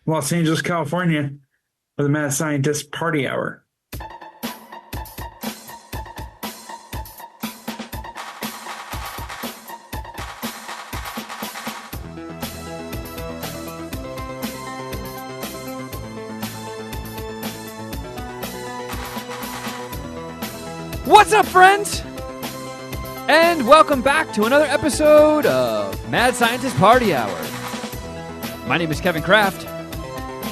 Los Angeles, California, for the Mad Scientist Party Hour. What's up, friends? And welcome back to another episode of Mad Scientist Party Hour. My name is Kevin Kraft,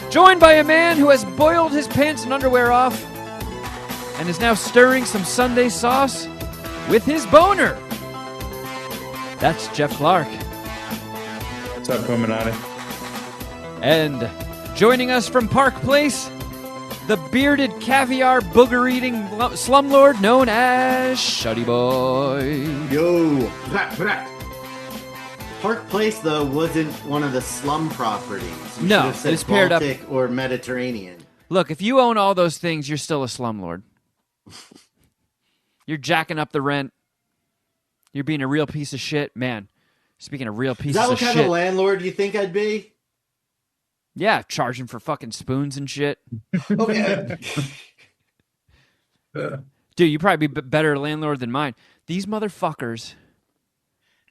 joined by a man who has boiled his pants and underwear off and is now stirring some Sunday sauce with his boner. That's Geoff Clark. What's up, Illuminati? And joining us from Park Place, the bearded caviar booger-eating slumlord known as Shuddy Boy. Yo! Park Place, though, wasn't one of the slum properties. You No, should have said it's paired up. Baltic or Mediterranean. Look, if you own all those things, you're still a slumlord. You're jacking up the rent. You're being a real piece of shit. Man, speaking of real Is pieces that of what kind shit. of landlord you think I'd be? Yeah, charging for fucking spoons and shit. Okay. Dude, you'd probably be better landlord than mine. These motherfuckers,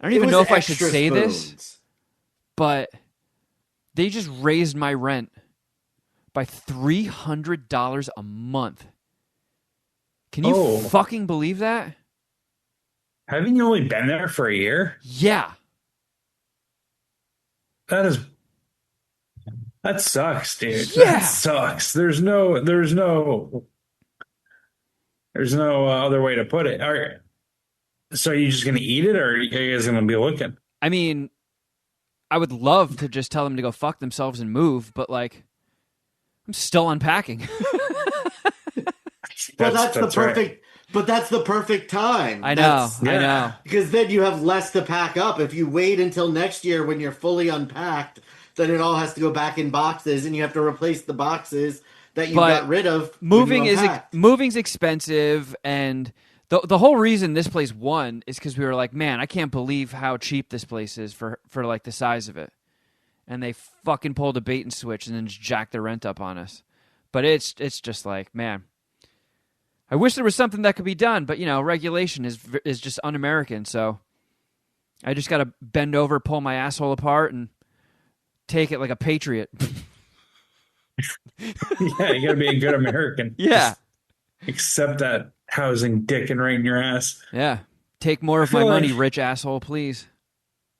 I don't It even was know if I should extra say this, spoons. but they just raised my rent by $300 a month. Can you fucking believe that? Haven't you only been there for a year? Yeah. That sucks, dude. Yeah. That sucks. There's no other way to put it. All right. So are you just gonna eat it, or are you guys gonna be looking? I mean, I would love to just tell them to go fuck themselves and move, but like, I'm still unpacking. Well, that's the right. perfect. But that's the perfect time. I know. Yeah. Because then you have less to pack up. If you wait until next year when you're fully unpacked, then it all has to go back in boxes, and you have to replace the boxes that you got rid of. Moving's expensive, and the whole reason this place won is because we were like, man, I can't believe how cheap this place is for like the size of it, and they fucking pulled a bait and switch and then just jacked the rent up on us. But it's just like, man, I wish there was something that could be done, but you know, regulation is just un-American, so I just got to bend over, pull my asshole apart, and take it like a patriot. Yeah, you gotta be a good American. Yeah. Just accept that housing dicking right in your ass. Yeah. Take more of my money, rich asshole, please.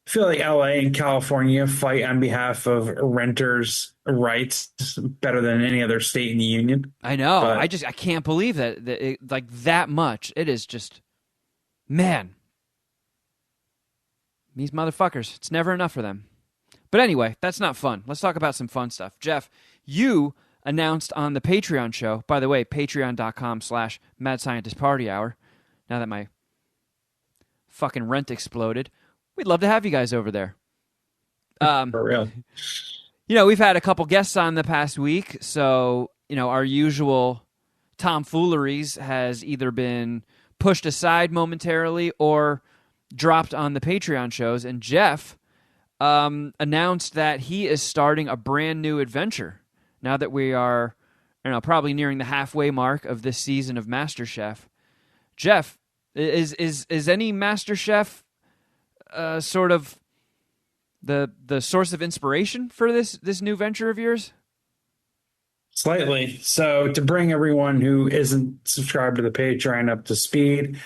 I feel like LA and California fight on behalf of renters' rights better than any other state in the union. I know. But I can't believe that it, like that much. It is just, man. These motherfuckers. It's never enough for them. But anyway, that's not fun. Let's talk about some fun stuff. Geoff, you announced on the Patreon show, by the way, patreon.com/Mad Scientist Party Hour. Now that my fucking rent exploded, we'd love to have you guys over there. for real. You know, we've had a couple guests on the past week, so, you know, our usual tomfooleries has either been pushed aside momentarily or dropped on the Patreon shows, and Geoff announced that he is starting a brand new adventure now that we are, I don't know, probably nearing the halfway mark of this season of MasterChef. Geoff, is any MasterChef sort of the source of inspiration for this new venture of yours? Slightly. So to bring everyone who isn't subscribed to the Patreon up to speed,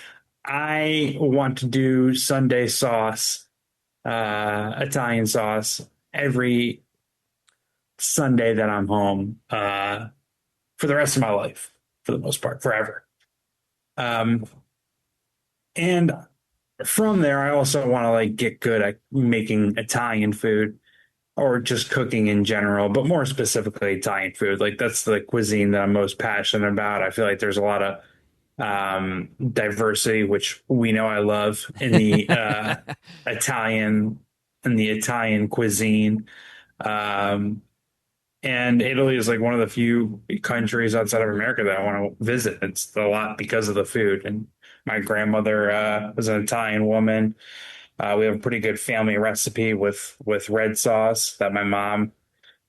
I want to do Sunday sauce, Italian sauce, every Sunday that I'm home for the rest of my life, for the most part, forever. And from there, I also want to like get good at making Italian food or just cooking in general, but more specifically Italian food. Like that's the cuisine that I'm most passionate about. I feel like there's a lot of diversity, which we know I love in the Italian cuisine. And Italy is like one of the few countries outside of America that I want to visit. It's a lot because of the food. And my grandmother was an Italian woman. We have a pretty good family recipe with red sauce that my mom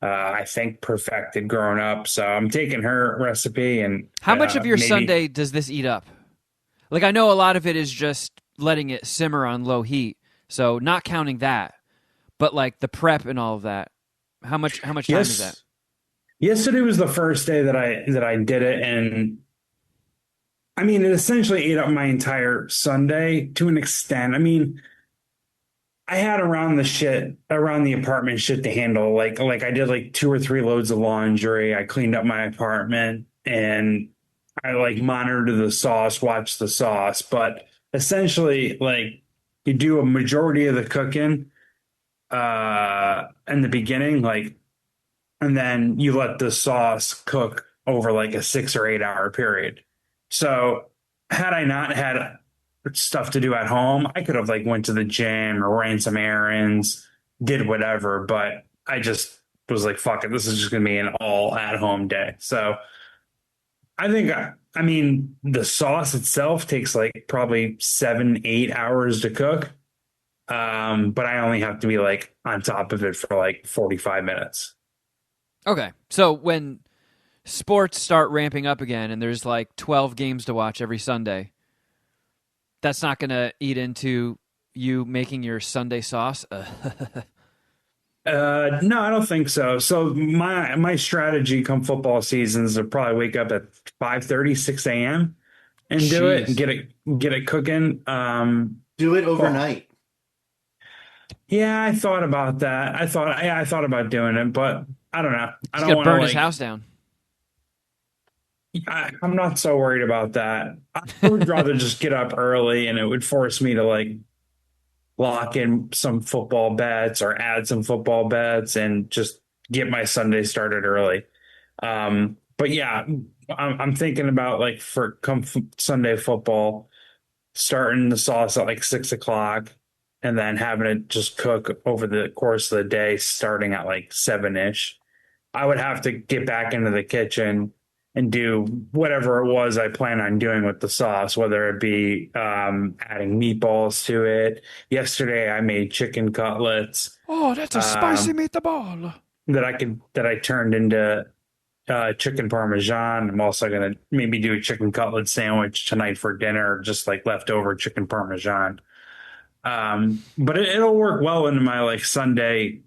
I think perfected growing up. So I'm taking her recipe and How much of your maybe. Sunday does this eat up? Like, I know a lot of it is just letting it simmer on low heat, so not counting that, but like the prep and all of that. How much time is that? Yes, yesterday was the first day that I did it, and I mean, it essentially ate up my entire Sunday to an extent. I mean, I had around the apartment shit to handle. Like I did like two or three loads of laundry. I cleaned up my apartment and I like monitored the sauce, watched the sauce. But essentially, like you do a majority of the cooking in the beginning, like, and then you let the sauce cook over like a 6 or 8 hour period. So had I not had stuff to do at home, I could have like went to the gym or ran some errands, did whatever, but I just was like, fuck it, this is just gonna be an all at home day. So I think I mean the sauce itself takes like probably 7, 8 hours to cook. But I only have to be like on top of it for like 45 minutes. Okay, so when sports start ramping up again and there's like 12 games to watch every Sunday, that's not going to eat into you making your Sunday sauce. No, I don't think so. So my strategy come football seasons to probably wake up at 5:30, 6 a.m. and do it and Jeez. get it cooking. Do it Well, overnight. yeah, I thought about that. I thought about doing it, but I don't know. I He's don't going to want to burn his like. house down. I'm not so worried about that. I would rather just get up early, and it would force me to like lock in some football bets or add some football bets and just get my Sunday started early. But yeah, I'm thinking about like for Sunday football, starting the sauce at like 6 o'clock and then having it just cook over the course of the day, starting at like 7-ish. I would have to get back into the kitchen and do whatever it was I plan on doing with the sauce, whether it be adding meatballs to it. Yesterday, I made chicken cutlets Oh, that's a spicy um, meatball. that I turned into chicken parmesan. I'm also gonna maybe do a chicken cutlet sandwich tonight for dinner, just like leftover chicken parmesan. But it'll work well into my like Sunday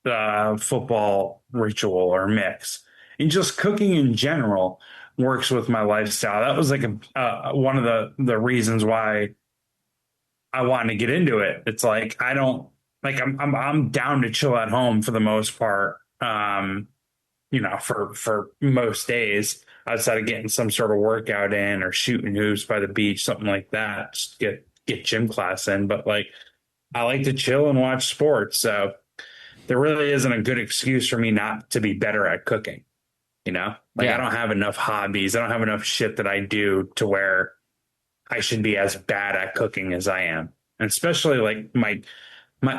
football ritual or mix. And just cooking in general works with my lifestyle. That was like one of the reasons why I wanted to get into it. It's like I don't like I'm down to chill at home for the most part. For most days outside of getting some sort of workout in or shooting hoops by the beach, something like that. Just get gym class in. But like I like to chill and watch sports. So there really isn't a good excuse for me not to be better at cooking. Like I Yeah. don't have enough hobbies. I don't have enough shit that I do to where I should be as bad at cooking as I am. And especially like my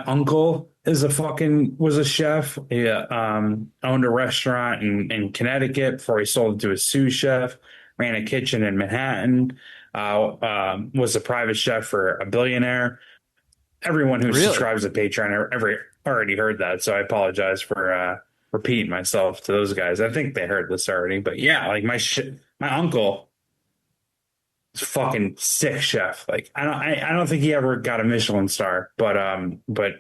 uncle was a chef. He owned a restaurant in Connecticut before he sold it to a sous chef, ran a kitchen in Manhattan, was a private chef for a billionaire. Everyone who Really? subscribes to Patreon already heard that, so I apologize for repeating myself to those guys. I think they heard this already, but yeah, like my uncle is fucking sick chef. Like I don't think he ever got a Michelin star, but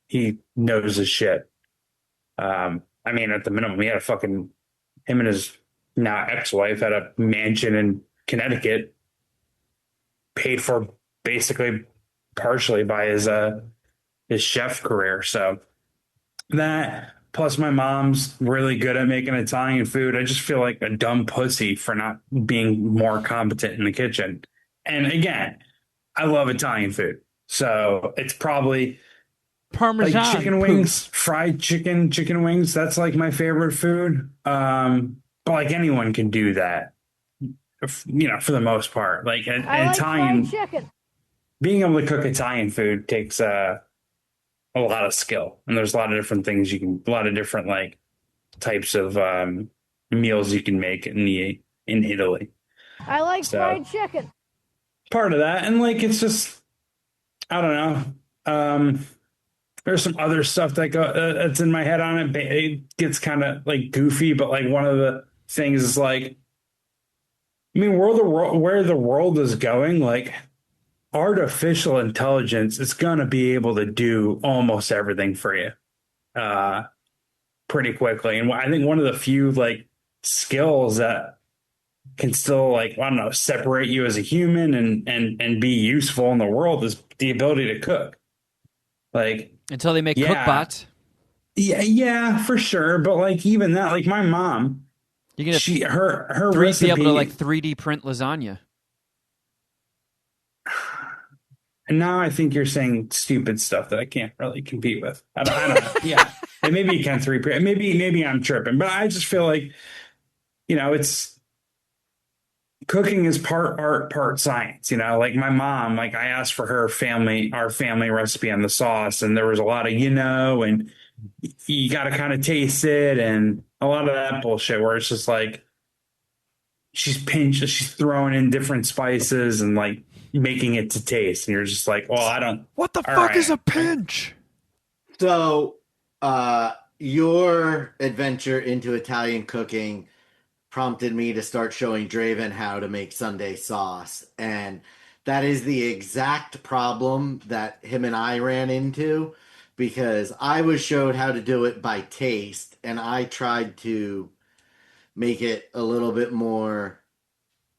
he knows his shit. I mean, at the minimum, he had a fucking him and his now ex-wife had a mansion in Connecticut, paid for basically partially by his chef career. So that plus my mom's really good at making Italian food. I just feel like a dumb pussy for not being more competent in the kitchen. And again, I love Italian food. So it's probably like Parmesan chicken poop. wings, fried chicken wings. That's like my favorite food. But like anyone can do that, for the most part. Like I an like fried Italian, chicken. being able to cook Italian food takes a lot of skill, and there's a lot of different things a lot of different like types of meals you can make in Italy. I like So fried chicken. part of that, and like it's just I don't know. There's some other stuff that's in my head on it. It gets kind of like goofy, but like one of the things is like, I mean, where the world is going, like artificial intelligence is gonna be able to do almost everything for you, uh, pretty quickly. And I think one of the few like skills that can still like, I don't know, separate you as a human and be useful in the world is the ability to cook. Like, Until they make yeah, cookbots. yeah, for sure. But like even that, like my mom, You can her be able to like recipe. 3D print lasagna. And now I think you're saying stupid stuff that I can't really compete with. I don't know. Yeah. And maybe you can maybe I'm tripping, but I just feel like, it's cooking is part art, part science, like my mom, like I asked for our family recipe on the sauce, and there was a lot of, and you got to kind of taste it and a lot of that bullshit where it's just like she's throwing in different spices and like making it to taste. And you're just like, well, I don't, What the all fuck is right. a pinch? So, your adventure into Italian cooking prompted me to start showing Draven how to make Sunday sauce. And that is the exact problem that him and I ran into, because I was showed how to do it by taste, and I tried to make it a little bit more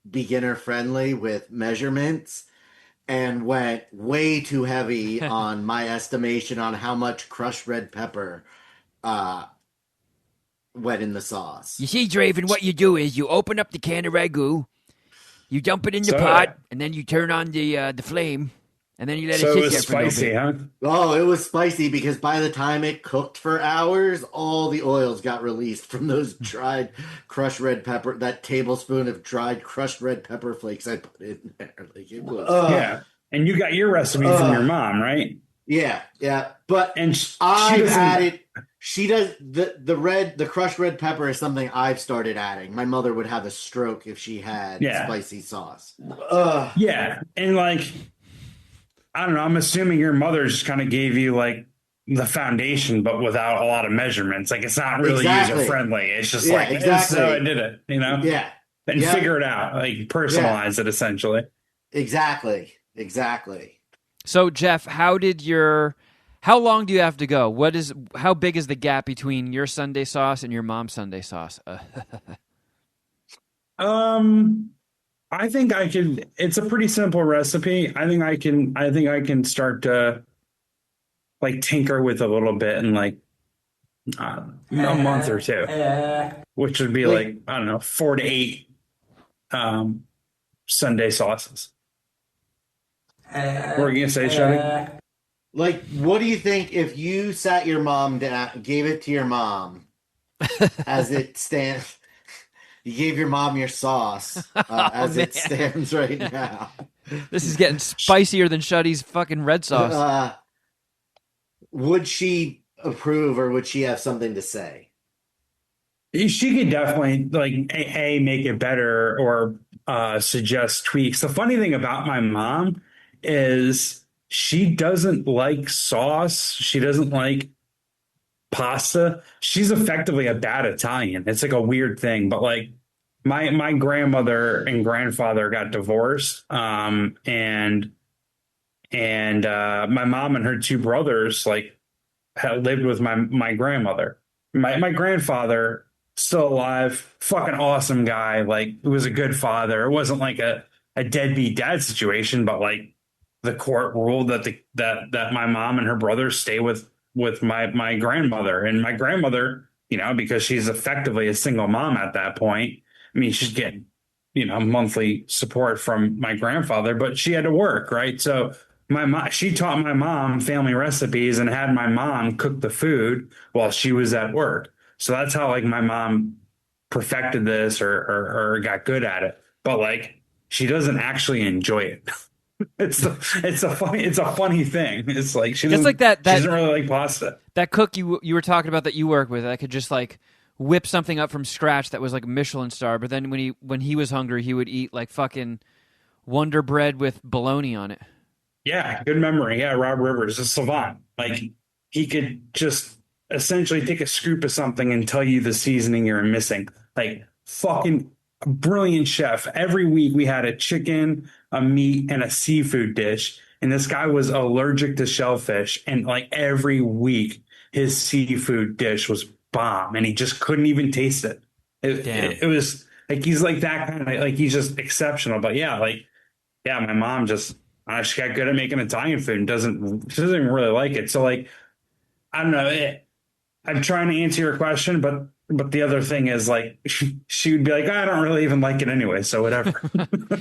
beginner friendly with measurements and went way too heavy on my estimation on how much crushed red pepper uh, went in the sauce. You see, Draven, what you do is you open up the can of ragu, you dump it in the So, pot, and then you turn on the flame, and then you let it so it sit was there for a little spicy, bit. huh? Oh, it was spicy because by the time it cooked for hours, all the oils got released from those dried crushed red pepper, that tablespoon of dried crushed red pepper flakes I put in there. Like it was, Yeah. And you got your recipe from your mom, right? yeah, yeah. But And she I've doesn't, added. She does the crushed red pepper is something I've started adding. My mother would have a stroke if she had yeah. spicy sauce. Ugh. Yeah. And like, I don't know, I'm assuming your mother just kind of gave you like the foundation, but without a lot of measurements. Like it's not really user Exactly. friendly. It's just Yeah, like, this is how I exactly. did it, Yeah. And Yep. figure it out, like Yeah. personalize it essentially. Exactly. Exactly. So, Geoff, how long do you have to go? How big is the gap between your Sunday sauce and your mom's Sunday sauce? Um, I think it's a pretty simple recipe. I think I can start to like tinker with a little bit in like a month or two, which would be Like like, I don't know, 4 to 8 um, Sunday sauces. What were you gonna say, Shuddy? what do you think if you sat your mom down, gave it to your mom as it stands? You gave your mom your sauce Oh as man, it stands right now. this is getting spicier than Shuddy's fucking red sauce. Would she approve, or would she have something to say? She could definitely like make it better or suggest tweaks. The funny thing about my mom is she doesn't like sauce. She doesn't like pasta. She's effectively a bad Italian. It's like a weird thing, but like my grandmother and grandfather got divorced, and my mom and her two brothers like had lived with my grandmother. My grandfather still alive, fucking awesome guy. Like it was a good father. It wasn't like a deadbeat dad situation, but like the court ruled that that my mom and her brothers stay with my grandmother, and my grandmother, because she's effectively a single mom at that point. I mean, she's getting monthly support from my grandfather, but she had to work, right? So my mom, she taught my mom family recipes and had my mom cook the food while she was at work. So that's how like my mom perfected this or got good at it. But like she doesn't actually enjoy it. It's a funny thing. It's like Just like that she doesn't really like pasta. that cook you were talking about that you work with that could just like whip something up from scratch that was like a Michelin star, but then when he was hungry, he would eat like fucking Wonder Bread with bologna on it. Yeah, good memory. Yeah, Rob Rivers, a savant. Like he could just essentially take a scoop of something and tell you the seasoning you're missing. Like fucking brilliant chef. Every week we had a chicken, a meat, and a seafood dish. And this guy was allergic to shellfish. And like every week his seafood dish was bomb and he just couldn't even taste it. Damn. It was like he's like that kind of like he's just exceptional. But yeah, like yeah, my mom just she got good at making Italian food and she doesn't even really like it. So like I don't know. I'm trying to answer your question, but the other thing is like she would be like, I don't really even like it anyway, so whatever.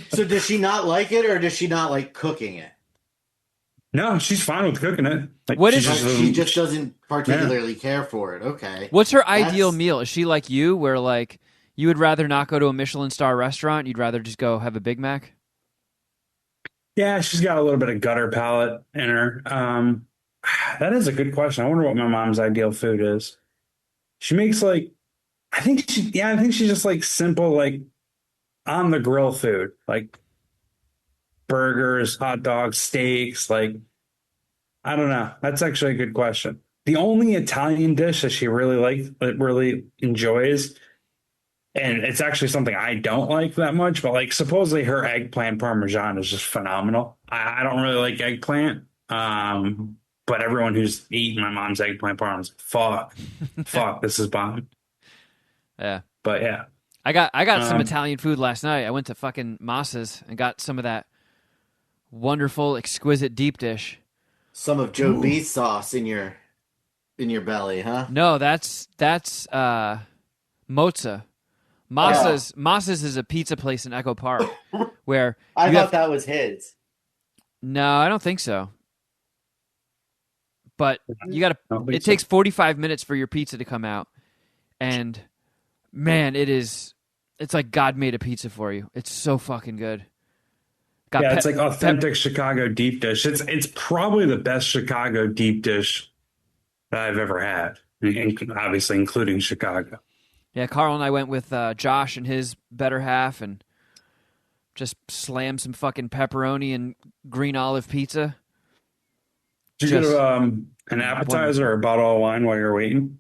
So does she not like it, or does she not like cooking it? No, she's fine with cooking it. Like What she is- just She just doesn't particularly care for it. Okay. What's her ideal That's- meal? Is she like you, where like you would rather not go to a Michelin star restaurant? You'd rather just go have a Big Mac? yeah, she's got a little bit of gutter palate in her. That is a good question. I wonder what my mom's ideal food is. She makes like I think she's just like simple like on the grill food, like burgers, hot dogs, steaks, like I don't know. That's actually a good question. The only Italian dish that she really really enjoys, and it's actually something I don't like that much, but like supposedly her eggplant parmesan is just phenomenal. I don't really like eggplant, but everyone who's eaten my mom's eggplant parmesan, is like, fuck, this is bomb. Yeah. But yeah, I got some Um, Italian food last night. I went to fucking Massa's and got some of that wonderful, exquisite deep dish. Some of Joe B's sauce in your belly, huh? No, that's Mozza. Massa's is a pizza place in Echo Park where I you thought have, that was his. no, I don't think so. But you got I to don't think it so. takes 45 minutes for your pizza to come out. And man, it's like God made a pizza for you. It's so fucking good. Got Yeah, it's like authentic Chicago deep dish. It's probably the best Chicago deep dish that I've ever had, obviously including Chicago. Yeah, Carl and I went with Josh and his better half and just slammed some fucking pepperoni and green olive pizza. Did you Just get an appetizer or a bottle of wine while you're waiting?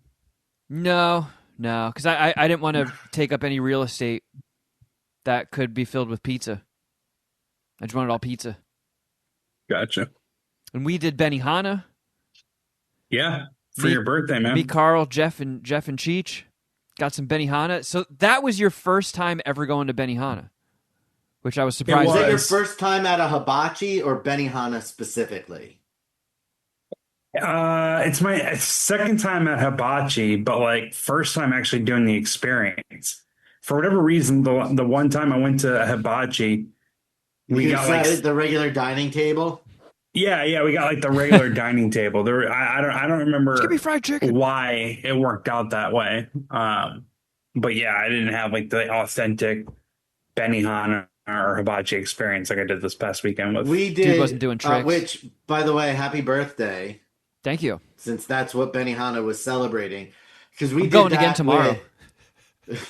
No, because I didn't want to take up any real estate that could be filled with pizza. I just wanted all pizza. Gotcha. And we did Benihana. Yeah, for Me- your birthday, man. Me, Carl, Jeff, and Cheech got some Benihana. So that was your first time ever going to Benihana, which I was surprised. Was was. that your first time at a hibachi or Benihana specifically? It's my second time at Hibachi, but like first time actually doing the experience. For whatever reason, the one time I went to Hibachi, we You got sat like at the regular dining table. yeah, we got like the regular dining table. I don't remember Give me fried chicken. why it worked out that way. But yeah, I didn't have like the authentic Benihana or Hibachi experience like I did this past weekend with. We did. Dude wasn't doing tricks. Which, by the way, happy birthday! Thank you. Since that's what Benihana was celebrating, because we I'm did going that again tomorrow. with-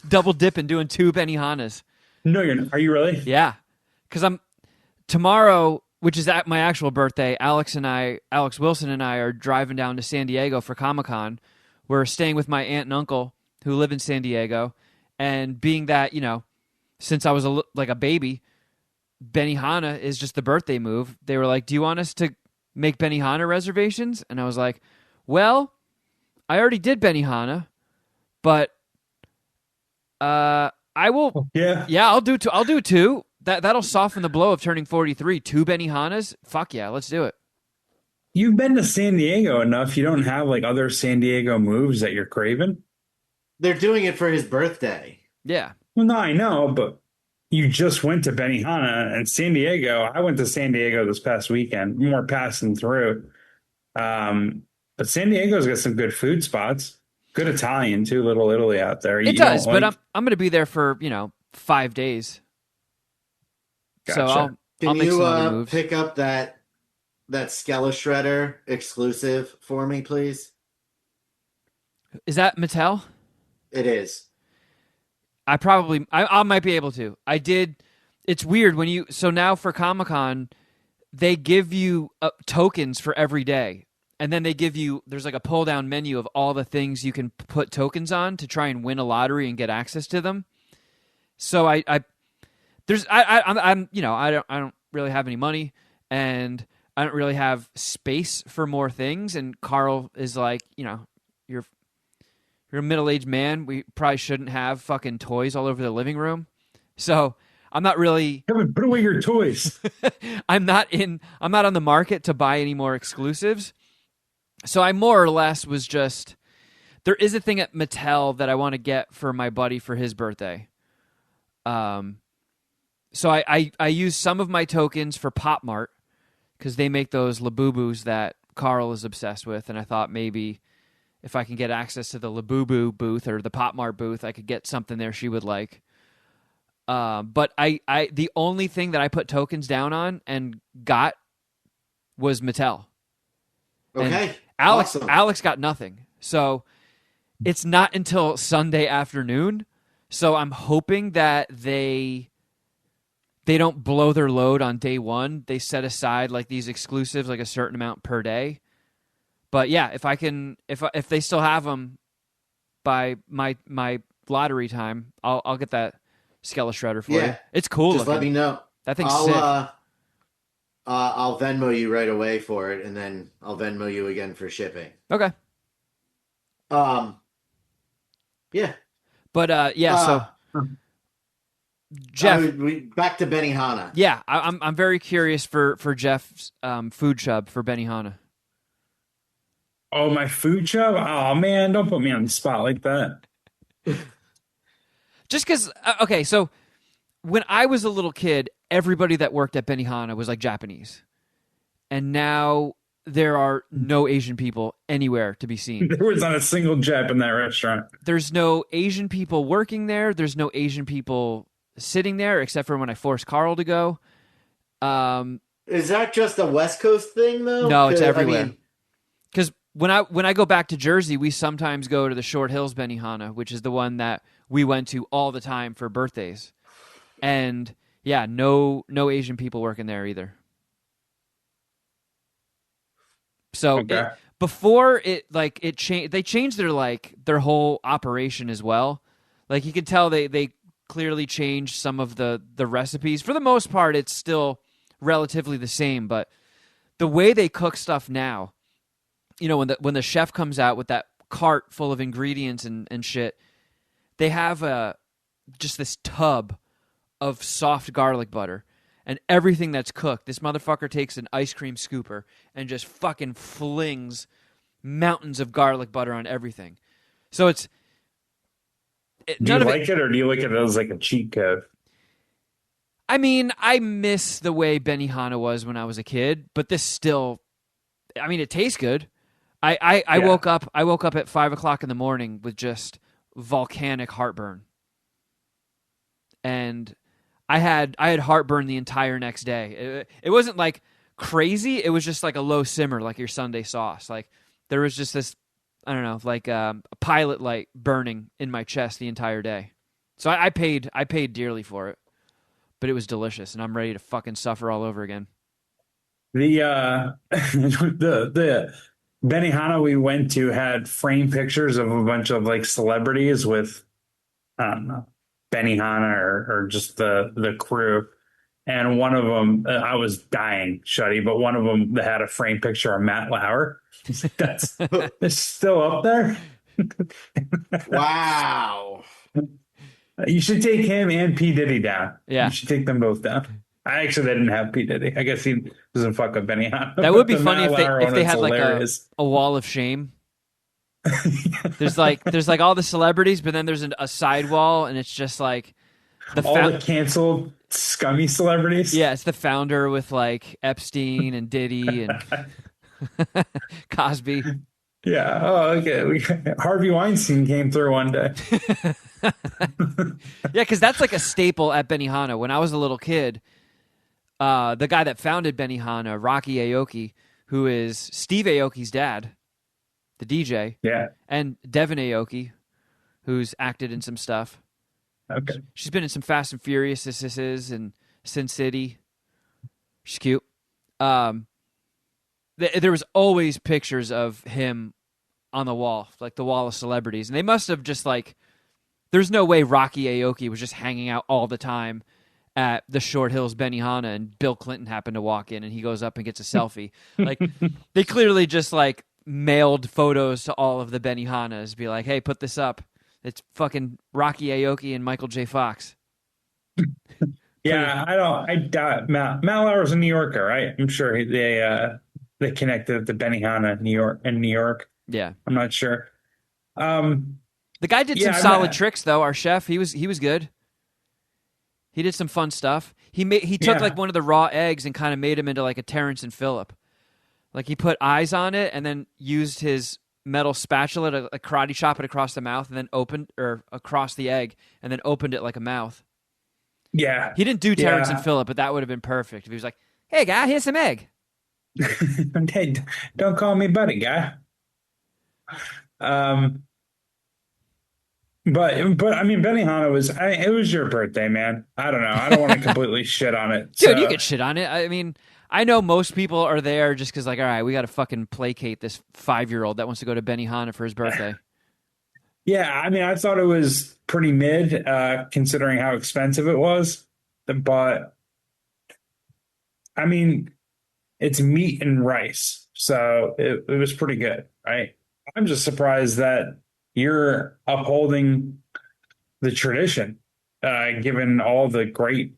Double dipping, doing 2 Benihanas. No, you're not. Are you really? Yeah, because I'm tomorrow, which is at my actual birthday. Alex Wilson and I are driving down to San Diego for Comic-Con. We're staying with my aunt and uncle who live in San Diego, and being that since I was like a baby, Benihana is just the birthday move. They were like, "Do you want us to make Benihana reservations?" And I was like, "Well, I already did Benihana, but I will. Yeah. Yeah, I'll do 2. I'll do 2. That'll soften the blow of turning 43. 2 Benihanas. Fuck yeah, let's do it." You've been to San Diego enough. You don't have like other San Diego moves that you're craving. they're doing it for his birthday. Yeah. Well, no, I know, but you just went to Benihana and San Diego. I went to San Diego this past weekend, more passing through. But San Diego's got some good food spots. Good Italian too, Little Italy out there. It does, but I'm going to be there for 5 days. So Gotcha. I'll Can make some other you moves. pick up that Skella Shredder exclusive for me, please? Is that Mattel? It is. I might be able to. I did. It's weird so now for Comic-Con, they give you tokens for every day. and then they give you, there's like a pull down menu of all the things you can put tokens on to try and win a lottery and get access to them. So I'm I don't really have any money, and I don't really have space for more things. And Carl is like, you're a middle-aged man. We probably shouldn't have fucking toys all over the living room. So I'm not really. Kevin, put away your toys. I'm not on the market to buy any more exclusives. So I more or less was just, there is a thing at Mattel that I want to get for my buddy for his birthday. So I use some of my tokens for Pop Mart because they make those Labubus that Carl is obsessed with, and I thought maybe if I can get access to the Labubu booth or the Pop Mart booth, I could get something there she would like. But I the only thing that I put tokens down on and got was Mattel. Okay. And Awesome. Alex got nothing. So it's not until Sunday afternoon. So I'm hoping that they don't blow their load on day one. They set aside like these exclusives, like a certain amount per day. But yeah, if they still have them by my lottery time, I'll get that Skella Shredder for you. It's cool. Just let me know. That thing's sick. I'll Venmo you right away for it, and then I'll Venmo you again for shipping. Okay. Yeah. But so Geoff, back to Benihana. Yeah, I'm very curious for Geoff's food chub for Benihana. Oh, my food chub? Oh man, don't put me on the spot like that. Just because, okay, so when I was a little kid, everybody that worked at Benihana was like Japanese, and now there are no Asian people anywhere to be seen. There was not a single Jap in that restaurant. There's no Asian people working there. There's no Asian people sitting there, except for when I forced Carl to go. Is that just a West Coast thing, though? No, it's everywhere. Because when I go back to Jersey, we sometimes go to the Short Hills Benihana, which is the one that we went to all the time for birthdays. And yeah, no Asian people working there either. So okay. Before it changed, they changed their whole operation as well. Like you could tell they clearly changed some of the recipes. For the most part, it's still relatively the same, but the way they cook stuff now, when the chef comes out with that cart full of ingredients and shit, they have just this tub of soft garlic butter. And everything that's cooked, this motherfucker takes an ice cream scooper and just fucking flings mountains of garlic butter on everything. So do you like it, or do you look at it as like a cheat code? I mean, I miss the way Benihana was when I was a kid, but this still, I mean, it tastes good. I woke up at 5:00 in the morning with just volcanic heartburn, and I had heartburn the entire next day. It wasn't like crazy. It was just like a low simmer, like your Sunday sauce. Like there was just this, I don't know, like a pilot light burning in my chest the entire day. So I paid dearly for it, but it was delicious, and I'm ready to fucking suffer all over again. The the Benihana we went to had framed pictures of a bunch of like celebrities with, I don't know, Benihana or just the crew. And one of them, I was dying, Shuddy, but one of them that had a framed picture of Matt Lauer. That's still up there. Wow. You should take him and P. Diddy down. Yeah. You should take them both down. I actually didn't have P. Diddy. I guess he doesn't fuck with Benihana. That would be funny if they had hilarious. like a wall of shame. There's like all the celebrities, but then there's a side wall, and it's just like all the canceled scummy celebrities. Yeah, it's the founder with like Epstein and Diddy and Cosby. Yeah. Oh, okay. Harvey Weinstein came through one day. Yeah, because that's like a staple at Benihana. When I was a little kid, the guy that founded Benihana, Rocky Aoki, who is Steve Aoki's dad, the DJ, yeah, and Devin Aoki, who's acted in some stuff. Okay. She's been in some Fast and Furious and Sin City. She's cute. there was always pictures of him on the wall, like the wall of celebrities, and they must have just like. There's no way Rocky Aoki was just hanging out all the time at the Short Hills Benihana, and Bill Clinton happened to walk in, and he goes up and gets a selfie. Like they clearly just like mailed photos to all of the Benihanas, be like, "Hey, put this up. It's fucking Rocky Aoki and Michael J. Fox." Yeah, I doubt Maller was a New Yorker, right? I'm sure they connected the Benihana in New York. Yeah, I'm not sure. Um, the guy did some yeah, solid tricks though. Our chef, he was good. He did some fun stuff. He took like one of the raw eggs and kind of made him into like a Terrence and Phillip. Like he put eyes on it and then used his metal spatula to like karate chop it across the mouth and then opened or across the egg and then opened it like a mouth. yeah, He didn't do Terrence and Phillip, but that would have been perfect if he was like, "Hey guy, here's some egg." Hey, don't call me buddy, guy. Um, but I mean, Benihana it was your birthday, man. I don't know. I don't want to completely shit on it. Dude, you So could shit on it. I mean, I know most people are there just because, like, all right, we got to fucking placate this 5-year-old that wants to go to Benihana for his birthday. yeah, I mean, I thought it was pretty mid, considering how expensive it was. But I mean, it's meat and rice, so it was pretty good, right? I'm just surprised that you're upholding the tradition, given all the great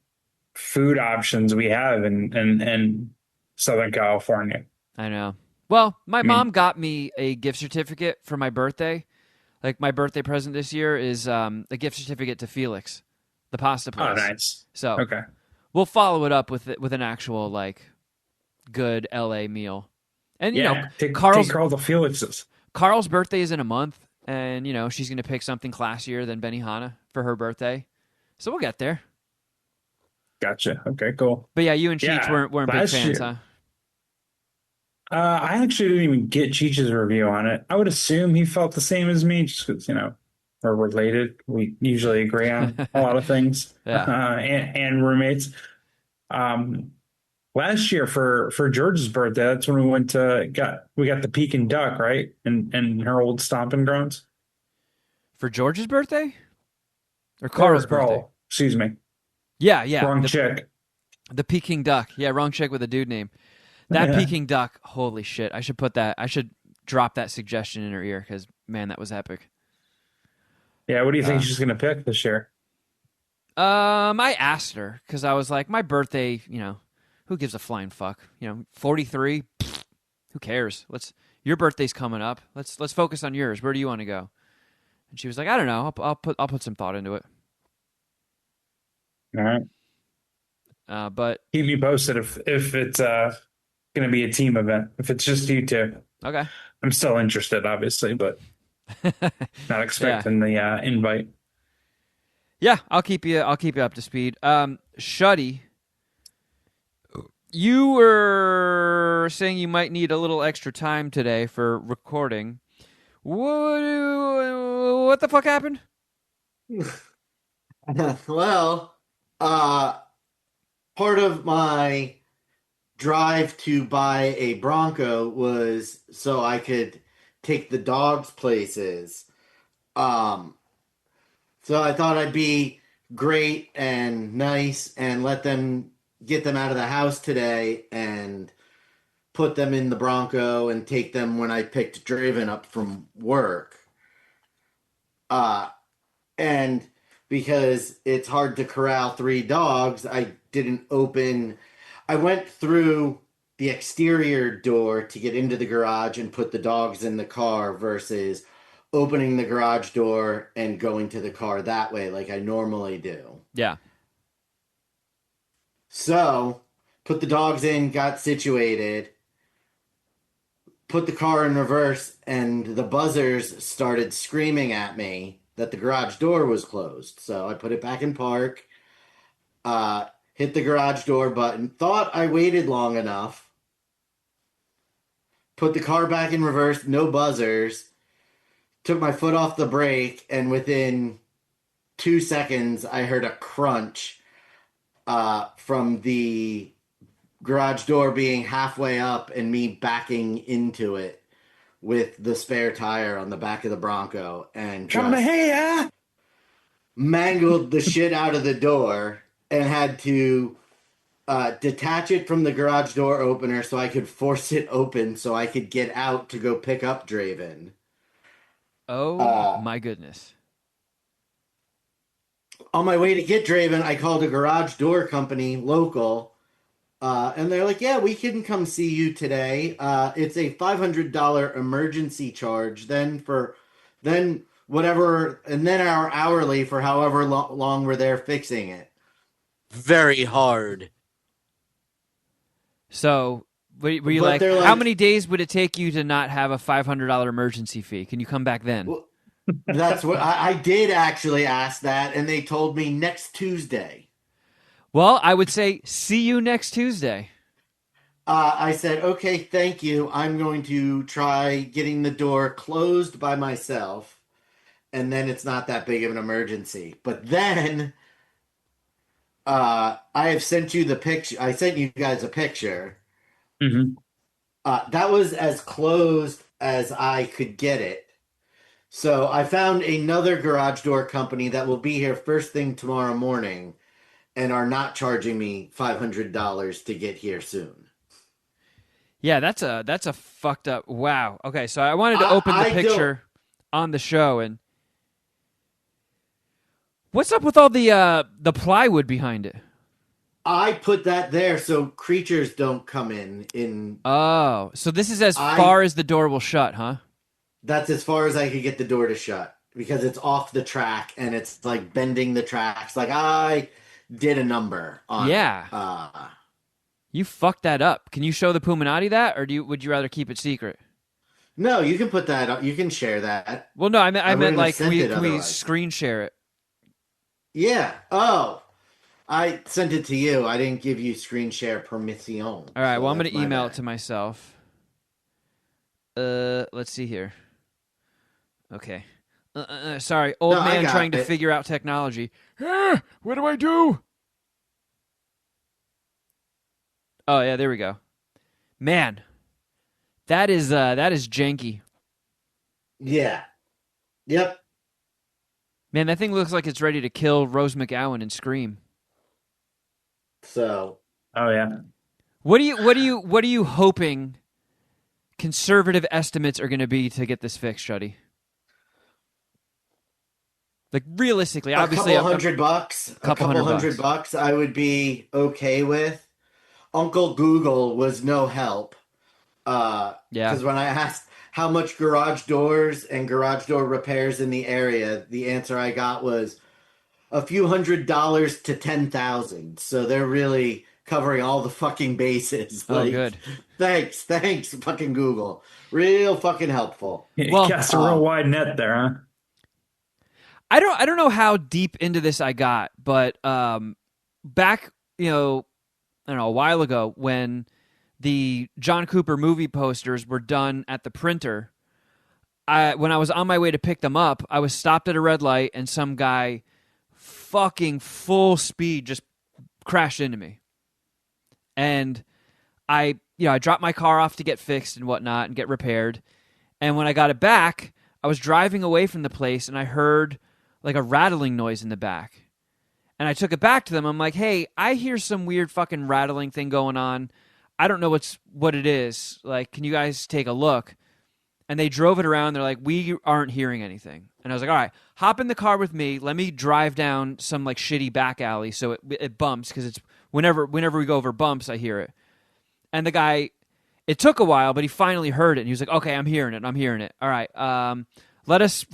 food options we have in Southern California. I know. Well, my I mom mean, got me a gift certificate for my birthday. Like, my birthday present this year is a gift certificate to Felix, the pasta oh, place. nice. So Okay. we'll follow it up with an actual, like, good LA meal. And, Yeah, take Carl's Carl to Felix's. Carl's birthday is in a month, and she's going to pick something classier than Benihana for her birthday, so we'll get there. Gotcha. Okay, cool. But yeah, you and Cheech Yeah, weren't big last fans, year, huh? I actually didn't even get Cheech's review on it. I would assume he felt the same as me, just because we're related. We usually agree on a lot of things, Yeah. and roommates. Um, Last year for George's birthday, that's when we got the Peking duck, right? And her old stomping grounds. For George's birthday or Carl's birthday? Carl, excuse me, Yeah, wrong chick. the Peking duck. Yeah, wrong chick with a dude name. That Yeah, Peking duck. Holy shit! I should drop that suggestion in her ear because man, that was epic. yeah. What do you think Uh, she's gonna pick this year? I asked her because I was like, my birthday. Who gives a flying fuck? 43. Who cares? Your birthday's coming up. Let's focus on yours. Where do you want to go? And she was like, I don't know. I'll put some thought into it. All right, But keep me posted if it's gonna be a team event. If it's just you two, okay. I'm still interested, obviously, but not Yeah. expecting the invite. Yeah, I'll keep you up to speed. Shuddy, you were saying you might need a little extra time today for recording. What the fuck happened? Well, part of my drive to buy a Bronco was so I could take the dogs places. Um, so I thought I'd be great and nice and get them out of the house today and put them in the Bronco and take them when I picked Draven up from work. Uh, and because it's hard to corral 3 dogs, I went through the exterior door to get into the garage and put the dogs in the car versus opening the garage door and going to the car that way like I normally do. Yeah. So, put the dogs in, got situated, put the car in reverse, and the buzzers started screaming at me that the garage door was closed. So I put it back in park, hit the garage door button, thought I waited long enough, put the car back in reverse, no buzzers, took my foot off the brake, and within 2 seconds, I heard a crunch from the garage door being halfway up and me backing into it with the spare tire on the back of the Bronco and Coming just here. mangled the shit out of the door and had to detach it from the garage door opener so I could force it open so I could get out to go pick up Draven. Oh Uh, my goodness. on my way to get Draven, I called a garage door company local, and they're like, "Yeah, we can come see you today. It's a $500 emergency charge. Then whatever, and then our hourly for however long we're there fixing it." Very hard. So were you But like, they're how like, many days would it take you to not have a $500 emergency fee? Can you come back then? well, that's what I did actually ask that, and they told me next Tuesday. Well, I would say see you next Tuesday. I said, okay, thank you. I'm going to try getting the door closed by myself, and then it's not that big of an emergency. But then I have sent you the picture. I sent you guys a picture. Mm-hmm. That was as closed as I could get it. So I found another garage door company that will be here first thing tomorrow morning and are not charging me $500 to get here soon. Yeah, that's a fucked up. Wow. Okay, so I wanted to I, open the I don't. picture on the show, and what's up with all the plywood behind it? I put that there so creatures don't come in. Oh, so this is as I far as the door will shut, huh? That's as far as I could get the door to shut because it's off the track and it's like bending the tracks. Like I did a number on it. Yeah. You fucked that up. Can you show the Puminati that, or would you rather keep it secret? No, you can put that up. You can share that. Well, no, I meant wouldn't have like sent it can we otherwise. screen share it? Yeah. Oh, I sent it to you. I didn't give you screen share permission. All right. So Well, I'm that's gonna my email bad. it to myself. Let's see here. Okay. Sorry, old No, I man got trying to it. figure out technology. What do I do? Oh yeah, there we go. Man, that is janky. Yeah. Yep. Man, that thing looks like it's ready to kill Rose McGowan and Scream. So Oh yeah. What are you hoping conservative estimates are going to be to get this fixed, Shuddy? Like realistically, a obviously, couple hundred bucks. A couple couple hundred hundred bucks. bucks I would be okay with. Uncle Google was no help. Yeah. Because when I asked how much garage doors and garage door repairs in the area, the answer I got was a few $100s to 10,000. So they're really covering all the fucking bases. Oh, Like, good. thanks, fucking Google. Real fucking helpful. You Well, cast a real wide net there, huh? I don't know how deep into this I got, but back, I don't know, a while ago when the John Cooper movie posters were done at the printer, when I was on my way to pick them up, I was stopped at a red light and some guy fucking full speed just crashed into me. And I dropped my car off to get fixed and whatnot and get repaired. And when I got it back, I was driving away from the place and I heard like a rattling noise in the back. And I took it back to them. I'm like, hey, I hear some weird fucking rattling thing going on. I don't know what it is. Like, can you guys take a look? And they drove it around. They're like, we aren't hearing anything. And I was like, all right, hop in the car with me. Let me drive down some like shitty back alley so it bumps because it's whenever we go over bumps, I hear it. And the guy, it took a while, but he finally heard it. And he was like, okay, I'm hearing it. All right, let us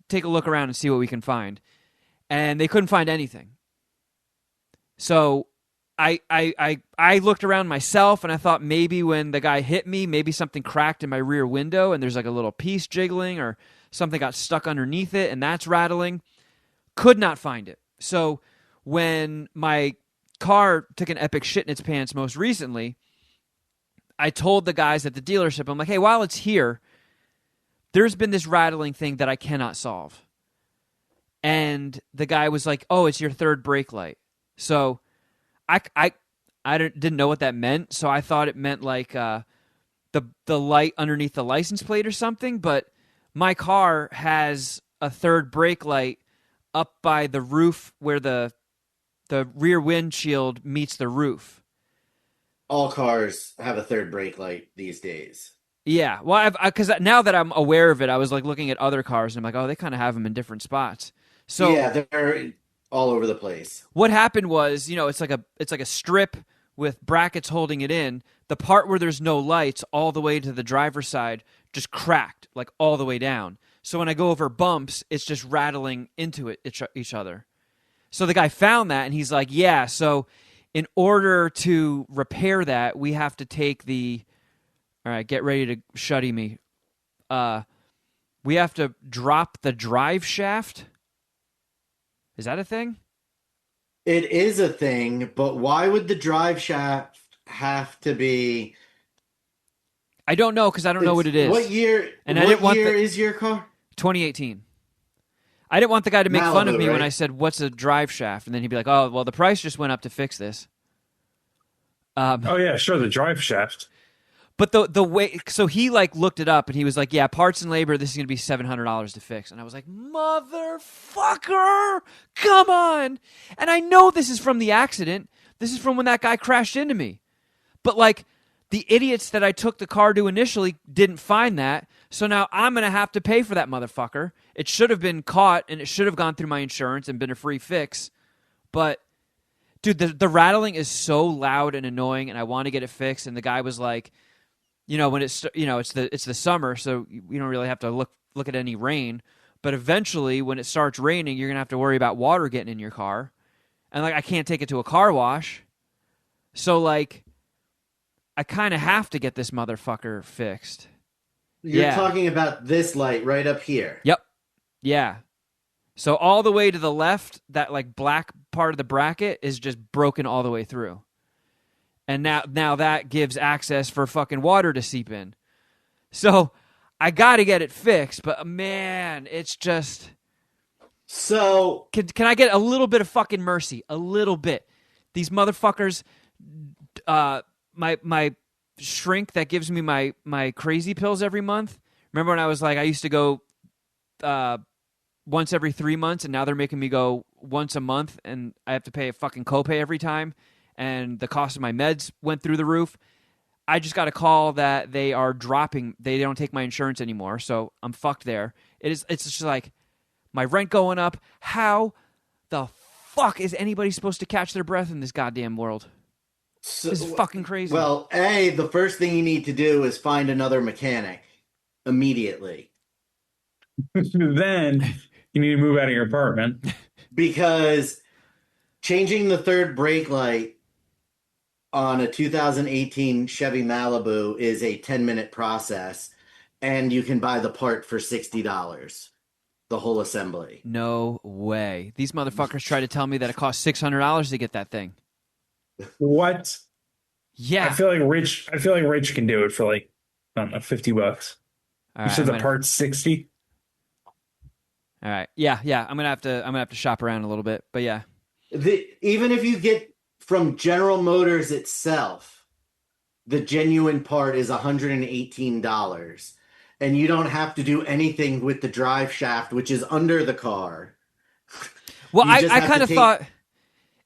take a look around and see what we can find. And they couldn't find anything. So I looked around myself and I thought maybe when the guy hit me, maybe something cracked in my rear window and there's like a little piece jiggling or something got stuck underneath it and that's rattling. Could not find it. So when my car took an epic shit in its pants most recently, I told the guys at the dealership, I'm like, hey, while it's here, there's been this rattling thing that I cannot solve. And the guy was like, oh, it's your third brake light. So I I didn't know what that meant, so I thought it meant like the light underneath the license plate or something. But my car has a third brake light up by the roof where the rear windshield meets the roof. All cars have a third brake light these days. Yeah, well, because now that I'm aware of it, I was like looking at other cars and I'm like, oh, they kind of have them in different spots. So Yeah, they're all over the place. what happened was, it's like a strip with brackets holding it in. The part where there's no lights, all the way to the driver's side, just cracked like all the way down. So when I go over bumps, it's just rattling into each other. So the guy found that and he's like, yeah. So in order to repair that, we have to take the. All right, get ready to shuddy me. We have to drop the drive shaft. Is that a thing? It is a thing, but why would the drive shaft have to be? I don't know because I don't know what it is. What year? And what I didn't want year is your car? 2018. I didn't want the guy to make fun of Malibu, me when right? I said, "What's a drive shaft?" And then he'd be like, "Oh, well, the price just went up to fix this." Oh yeah, sure, the drive shaft. But the way, so he like looked it up and he was like, "Yeah, parts and labor. This is gonna be $700 to fix." And I was like, "Motherfucker, come on!" And I know this is from the accident. This is from when that guy crashed into me. But like the idiots that I took the car to initially didn't find that, so now I'm gonna have to pay for that motherfucker. It should have been caught and it should have gone through my insurance and been a free fix. But dude, the rattling is so loud and annoying, and I want to get it fixed. And the guy was like, when it's it's the summer, so you don't really have to look at any rain. But eventually, when it starts raining, you're gonna have to worry about water getting in your car, and like I can't take it to a car wash, so like I kind of have to get this motherfucker fixed. You're talking about this light right up here. Yep. Yeah. So all the way to the left, that like black part of the bracket is just broken all the way through. And now that gives access for fucking water to seep in. So I got to get it fixed, but man, it's just. So Can I get a little bit of fucking mercy? A little bit. These motherfuckers, my shrink that gives me my crazy pills every month. Remember when I was like, I used to go once every 3 months, and now they're making me go once a month, and I have to pay a fucking copay every time, and the cost of my meds went through the roof. I just got a call that they are dropping. They don't take my insurance anymore, so I'm fucked there. It's just like my rent going up. How the fuck is anybody supposed to catch their breath in this goddamn world? This is fucking crazy. Well, the first thing you need to do is find another mechanic immediately. Then you need to move out of your apartment. Because changing the third brake light on a 2018 Chevy Malibu is a 10-minute process, and you can buy the part for $60, the whole assembly. No way. These motherfuckers try to tell me that it costs $600 to get that thing. What? Yeah. I feel like Rich can do it for like, I don't know, $50. All You right, said the part's 60? All right. Yeah. I'm gonna have to shop around a little bit, but yeah. Even if you get from General Motors itself, the genuine part is $118, and you don't have to do anything with the drive shaft, which is under the car. Well, I kind of thought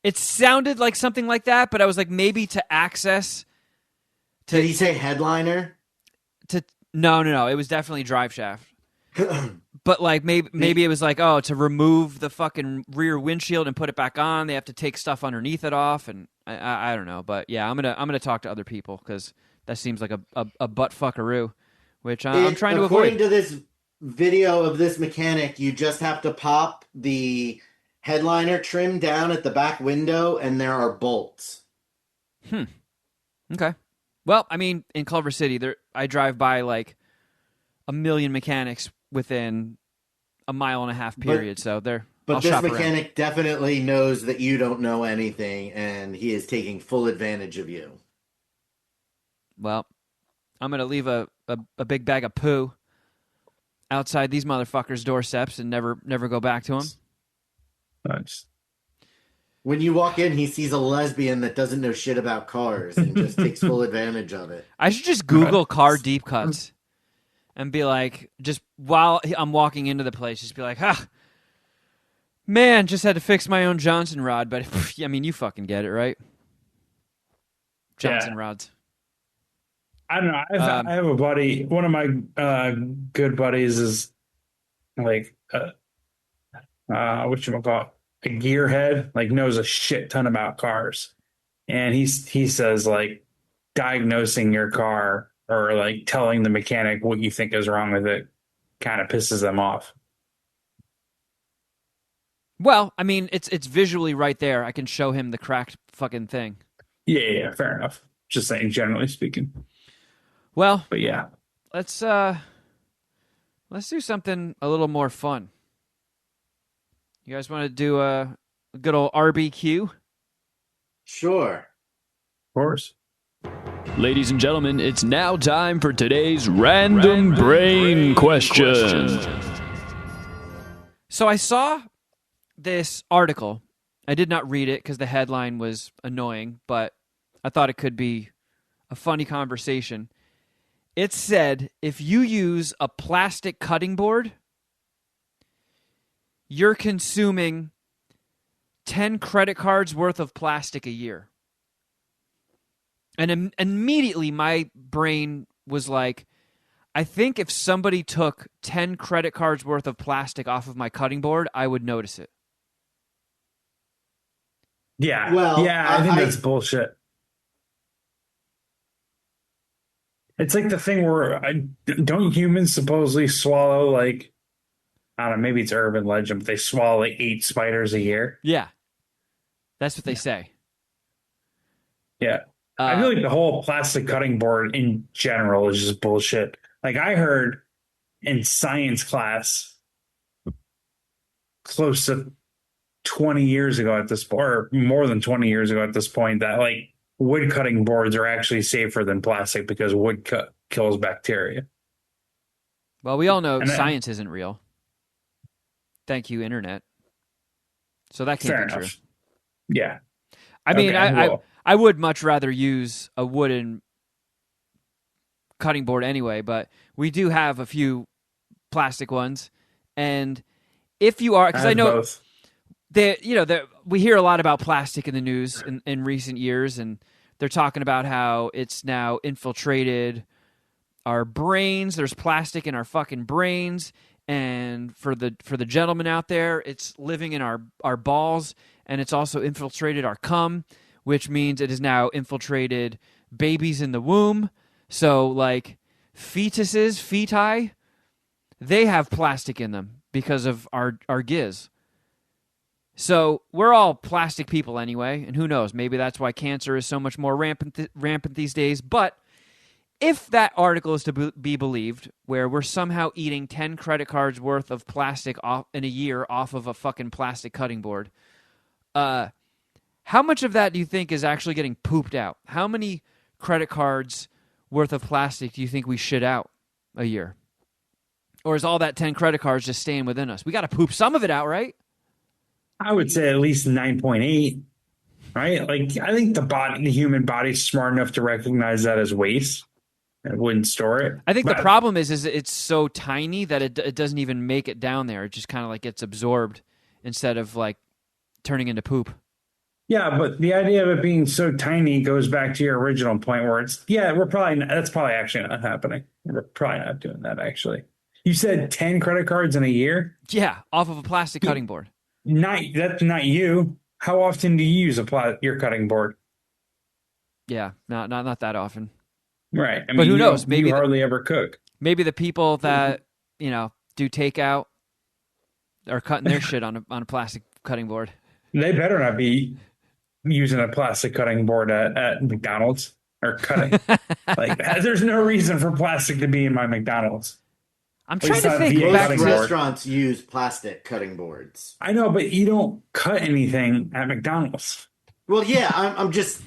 it sounded like something like that, but I was like, maybe to access. Did he say headliner? No. It was definitely drive shaft. But like maybe it was like, oh, to remove the fucking rear windshield and put it back on, they have to take stuff underneath it off, and I don't know. But yeah, I'm gonna talk to other people because that seems like a butt fuckaroo, which I'm trying to avoid. According to this video of this mechanic, you just have to pop the headliner trim down at the back window, and there are bolts. Okay. Well, I mean, in Culver City, I drive by like a million mechanics within a mile and a half period. But this mechanic definitely knows that you don't know anything, and he is taking full advantage of you. Well, I'm gonna leave a big bag of poo outside these motherfuckers' doorsteps and never go back to them. Nice. When you walk in, he sees a lesbian that doesn't know shit about cars and just takes full advantage of it. I should just Google car deep cuts and be like, just while I'm walking into the place, just be like, man, just had to fix my own Johnson rod. But I mean, you fucking get it, right? Johnson rods. I don't know. I have a buddy. One of my good buddies is like whatchamacallit, a gearhead, like knows a shit ton about cars. And he says like diagnosing your car or like telling the mechanic what you think is wrong with it kind of pisses them off. Well, I mean, it's visually right there. I can show him the cracked fucking thing. Yeah, fair enough. Just saying, generally speaking. Well, but yeah, let's do something a little more fun. You guys want to do a good old RBQ? Sure. Of course. Ladies and gentlemen, it's now time for today's Random Brain question. So I saw this article. I did not read it because the headline was annoying, but I thought it could be a funny conversation. It said, if you use a plastic cutting board, you're consuming 10 credit cards worth of plastic a year. And immediately my brain was like, I think if somebody took 10 credit cards worth of plastic off of my cutting board, I would notice it. Yeah. Well, I think that's bullshit. It's like the thing where don't humans supposedly swallow like, I don't know, maybe it's urban legend, but they swallow like 8 spiders a year. Yeah. That's what they say. Yeah. I feel like the whole plastic cutting board in general is just bullshit. Like I heard in science class close to 20 years ago at this point, or more than 20 years ago at this point, that like wood cutting boards are actually safer than plastic because wood kills bacteria. Well, we all know science isn't real. Thank you, Internet. So that can't be true. Yeah. I mean, I would much rather use a wooden cutting board anyway, but we do have a few plastic ones. And if you are, because I know both. We hear a lot about plastic in the news in recent years, and they're talking about how it's now infiltrated our brains. There's plastic in our fucking brains. And for the gentlemen out there, it's living in our balls, and it's also infiltrated our cum, which means it has now infiltrated babies in the womb. So, like, feti, they have plastic in them because of our giz. So, we're all plastic people anyway, and who knows, maybe that's why cancer is so much more rampant these days. But if that article is to be believed, where we're somehow eating 10 credit cards worth of plastic in a year off of a fucking plastic cutting board, how much of that do you think is actually getting pooped out? How many credit cards worth of plastic do you think we shit out a year? Or is all that 10 credit cards just staying within us? We got to poop some of it out, right? I would say at least 9.8, right? Like, I think the human body's smart enough to recognize that as waste. It wouldn't store it. I think the problem is it's so tiny that it doesn't even make it down there. It just kind of like gets absorbed instead of like turning into poop. Yeah, but the idea of it being so tiny goes back to your original point where that's probably actually not happening. We're probably not doing that actually. You said 10 credit cards in a year? Yeah, off of a plastic cutting board. That's not you. How often do you use your cutting board? Yeah, not that often. Right. I mean, but who knows? Maybe you hardly ever cook. Maybe the people that do takeout are cutting their shit on a plastic cutting board. They better not be using a plastic cutting board at McDonald's or cutting. Like, there's no reason for plastic to be in my McDonald's. I'm trying to think. Most restaurants use plastic cutting boards. I know, but you don't cut anything at McDonald's. Well, yeah, I'm just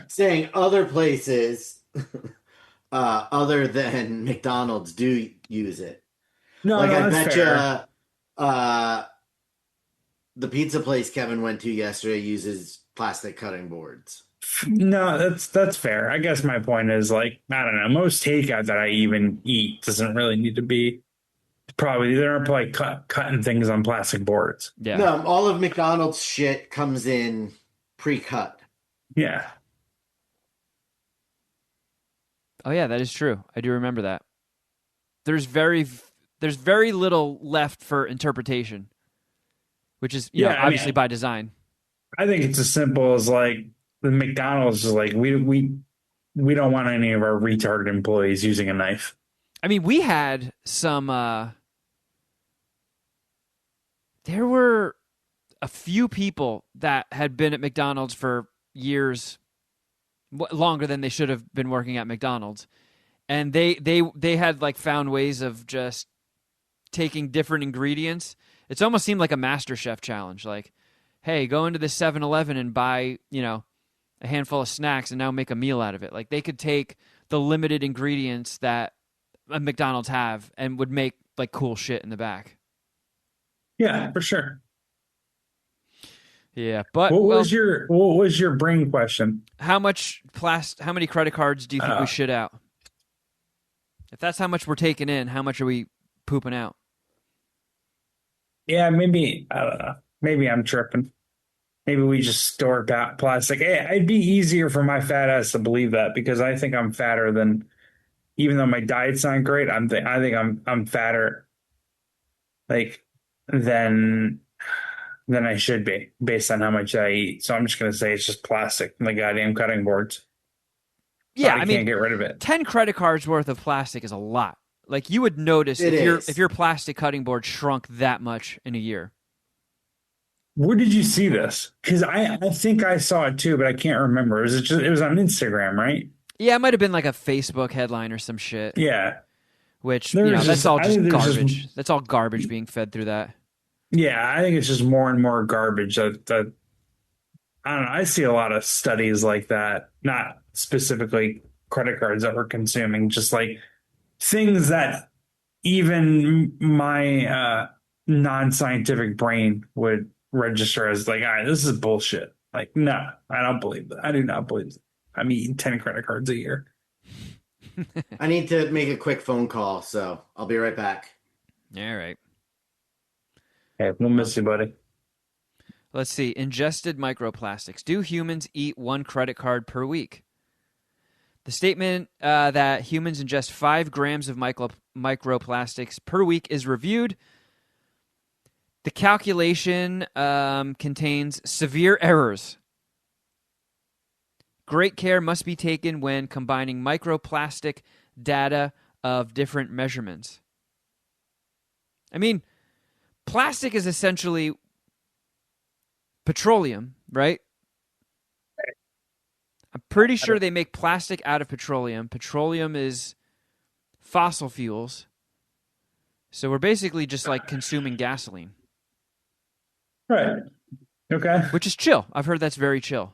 saying other places other than McDonald's do use it. No, like no, I that's bet fair. the pizza place Kevin went to yesterday uses plastic cutting boards. No, that's fair. I guess my point is like, I don't know, most takeout that I even eat doesn't really need to be probably they're probably cutting things on plastic boards. Yeah. No, all of McDonald's shit comes in pre-cut. Yeah. Oh yeah, that is true. I do remember that. There's very little left for interpretation, which is obviously by design. I think it's as simple as like the McDonald's is like we don't want any of our retarded employees using a knife. I mean, we had some there were a few people that had been at McDonald's for years, longer than they should have been working at McDonald's, and they had like found ways of just taking different ingredients. It's almost seemed like a MasterChef challenge. Like, hey, go into the 7-Eleven and buy, a handful of snacks and now make a meal out of it. Like, they could take the limited ingredients that a McDonald's have and would make like cool shit in the back. Yeah, for sure. Yeah, but what was your brain question? How many credit cards do you think we shit out? If that's how much we're taking in, how much are we pooping out? Yeah, maybe I don't know. Maybe I'm tripping. Maybe we just store plastic. It'd be easier for my fat ass to believe that because I think I'm fatter than, even though my diet's not great. I think I'm fatter, like than I should be based on how much I eat. So I'm just gonna say it's just plastic and the goddamn cutting boards. Yeah, I can't get rid of it. 10 credit cards worth of plastic is a lot. Like, you would notice if your plastic cutting board shrunk that much in a year. Where did you see this? Because I think I saw it too, but I can't remember. It was on Instagram, right? Yeah, it might have been like a Facebook headline or some shit. Yeah. Which, that's all just garbage. That's all garbage being fed through that. Yeah, I think it's just more and more garbage that I don't know. I see a lot of studies like that, not specifically credit cards that we're consuming, just like things that even my non-scientific brain would register as like, all right, this is bullshit. Like, no, I don't believe that. I do not believe that. I'm eating 10 credit cards a year. I need to make a quick phone call, so I'll be right back. All right. Hey, we'll miss you, buddy. Let's see. Ingested microplastics. Do humans eat 1 credit card per week? The statement that humans ingest 5 grams of microplastics per week is reviewed. The calculation contains severe errors. Great care must be taken when combining microplastic data of different measurements. I mean, plastic is essentially petroleum, right? I'm pretty sure they make plastic out of petroleum. Petroleum is fossil fuels. So we're basically just like consuming gasoline. Right. Okay. Which is chill. I've heard that's very chill.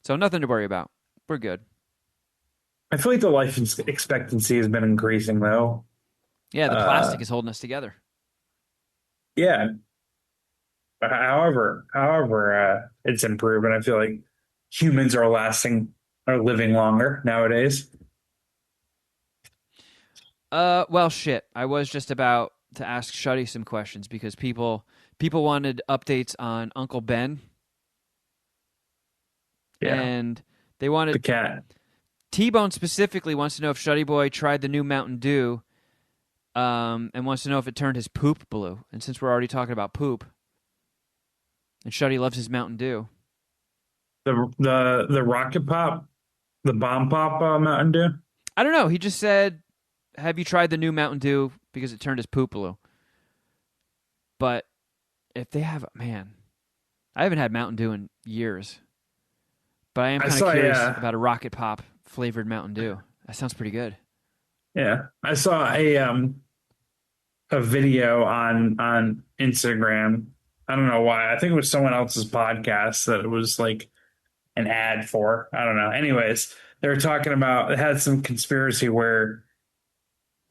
So nothing to worry about. We're good. I feel like the life expectancy has been increasing, though. Yeah, the plastic is holding us together. Yeah. However, it's improved, and I feel like humans are living longer nowadays. Well, shit. I was just about to ask Shuddy some questions because people wanted updates on Uncle Ben. Yeah. And they wanted The cat. T-Bone specifically wants to know if Shuddy Boy tried the new Mountain Dew, and wants to know if it turned his poop blue. And since we're already talking about poop, and Shuddy loves his Mountain Dew. The Rocket Pop, the Bomb Pop Mountain Dew? I don't know. He just said, have you tried the new Mountain Dew because it turned his poop blue? But if they have, man, I haven't had Mountain Dew in years. But I am kind of curious about a Rocket Pop flavored Mountain Dew. That sounds pretty good. Yeah. I saw a video on Instagram. I don't know why. I think it was someone else's podcast that it was like an ad for. I don't know. Anyways, they were talking about, it had some conspiracy where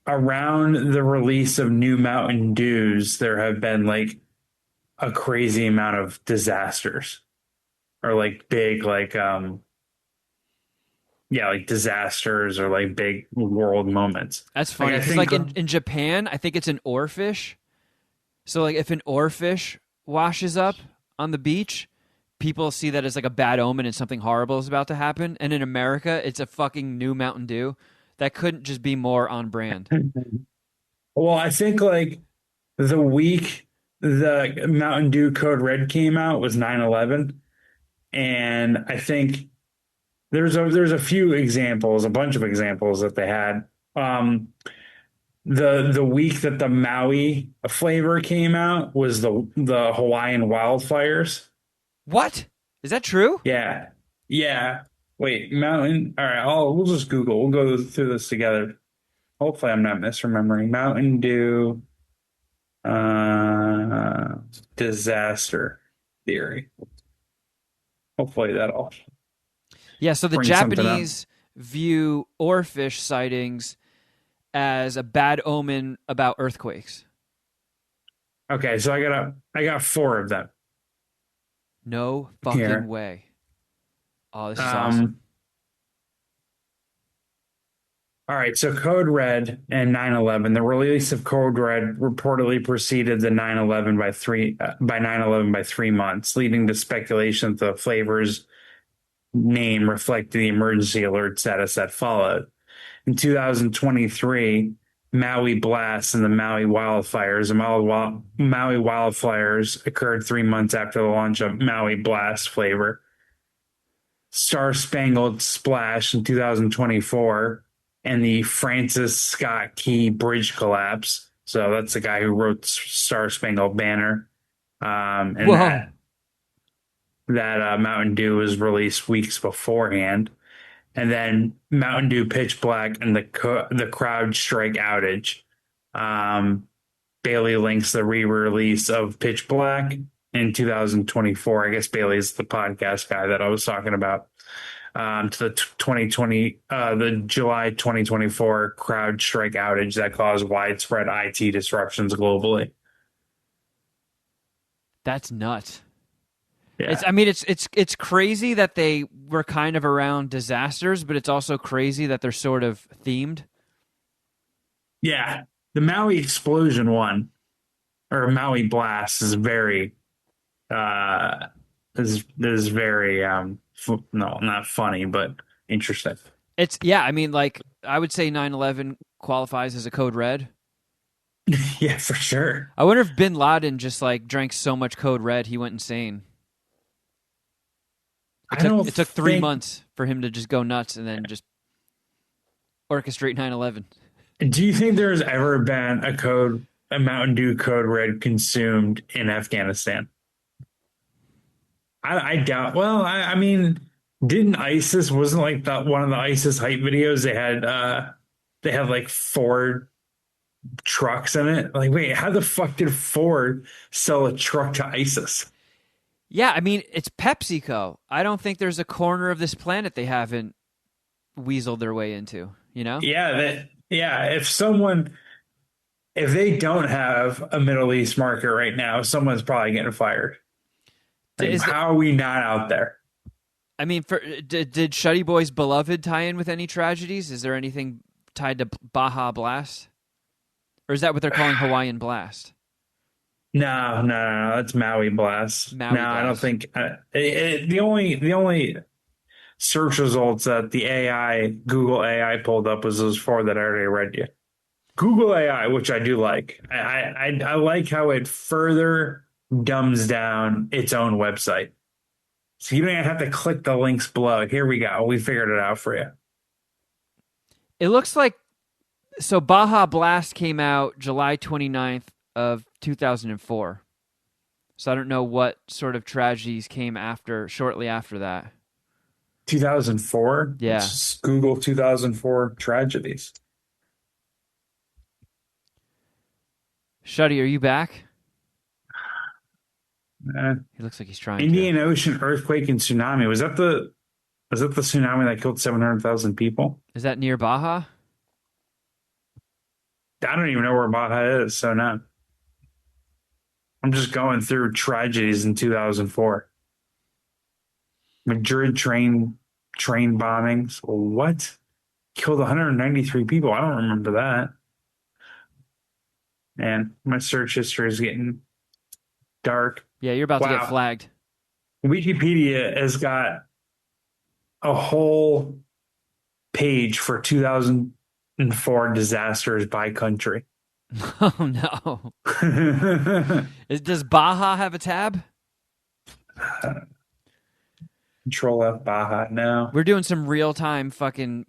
around the release of new Mountain Dews, there have been like a crazy amount of disasters or like big yeah, like disasters or like big world moments. That's Like funny I because think like in Japan, I think it's an oarfish. So like if an oarfish washes up on the beach, people see that as like a bad omen and something horrible is about to happen. And in America, it's a fucking new Mountain Dew. That couldn't just be more on brand. well, I think like the week the Mountain Dew Code Red came out was 9/11, and I think there's a few examples, a bunch of examples that they had. The week that the Maui flavor came out was the Hawaiian wildfires. What? Is that true? Yeah. Yeah. Wait, Mountain. All right, we'll just Google. We'll go through this together. Hopefully I'm not misremembering. Mountain Dew uh disaster theory. Hopefully that'll Yeah, so the bring something up. Japanese view oarfish sightings as a bad omen about earthquakes. Okay, so I got four of them No fucking here. way. Oh, this is awesome. Um All right, so Code Red and 9/11. The release of Code Red reportedly preceded the 9/11 by 9/11 by 3 months, leading to speculation that the flavor's name reflected the emergency alert status that followed. In 2023, Maui blasts and the Maui wildfires occurred 3 months after the launch of Maui Blast flavor. Star Spangled Splash in 2024 and the Francis Scott Key Bridge collapse. So that's the guy who wrote Star Spangled Banner. And Whoa. that Mountain Dew was released weeks beforehand. And then Mountain Dew Pitch Black and the Crowd Strike outage. Bailey links the re-release of Pitch Black in 2024. I guess Bailey's the podcast guy that I was talking about. To the 2020, the July 2024 crowd strike outage that caused widespread IT disruptions globally. That's nuts. Yeah. It's crazy that they were kind of around disasters, but it's also crazy that they're sort of themed. Yeah. The Maui explosion one or Maui blast is very is very no, not funny, but interesting. It's yeah, I mean like I would say 9/11 qualifies as a code red. Yeah, for sure. I wonder if Bin Laden just like drank so much code red he went insane. It took 3 months for him to just go nuts and then just orchestrate 9/11. Do you think there's ever been a Mountain Dew Code Red consumed in Afghanistan? I doubt. Well, I mean, didn't ISIS wasn't like that one of the ISIS hype videos they had like Ford trucks in it. Like, wait, how the fuck did Ford sell a truck to ISIS? Yeah, I mean, it's PepsiCo. I don't think there's a corner of this planet they haven't weaseled their way into, you know? Yeah, if they don't have a Middle East market right now, someone's probably getting fired. Like, how are we not out there? I mean, did Shuddy Boy's Beloved tie in with any tragedies? Is there anything tied to Baja Blast? Or is that what they're calling Hawaiian Blast? No, that's Maui Blast. Maui Blast. I don't think the only search results that the Google AI pulled up was those four that I already read you. Google AI, which I do like. I like how it further dumbs down its own website. So you don't even have to click the links below. Here we go. We figured it out for you. It looks like so Baja Blast came out July 29th of 2004. So I don't know what sort of tragedies came shortly after that. 2004? Yeah. Let's just Google 2004 tragedies. Shuddy, are you back? Uh, He looks like he's trying Indian to. Ocean earthquake and tsunami. Was that the tsunami that killed 700,000 people? Is that near Baja? I don't even know where Baja is, so no. I'm just going through tragedies in 2004. Madrid train bombings. What? Killed 193 people. I don't remember that. And my search history is getting dark. Yeah, you're about to get Wow. flagged. Wikipedia has got a whole page for 2004 disasters by country. Oh no. Does Baja have a tab? Control F Baja now. We're doing some real time fucking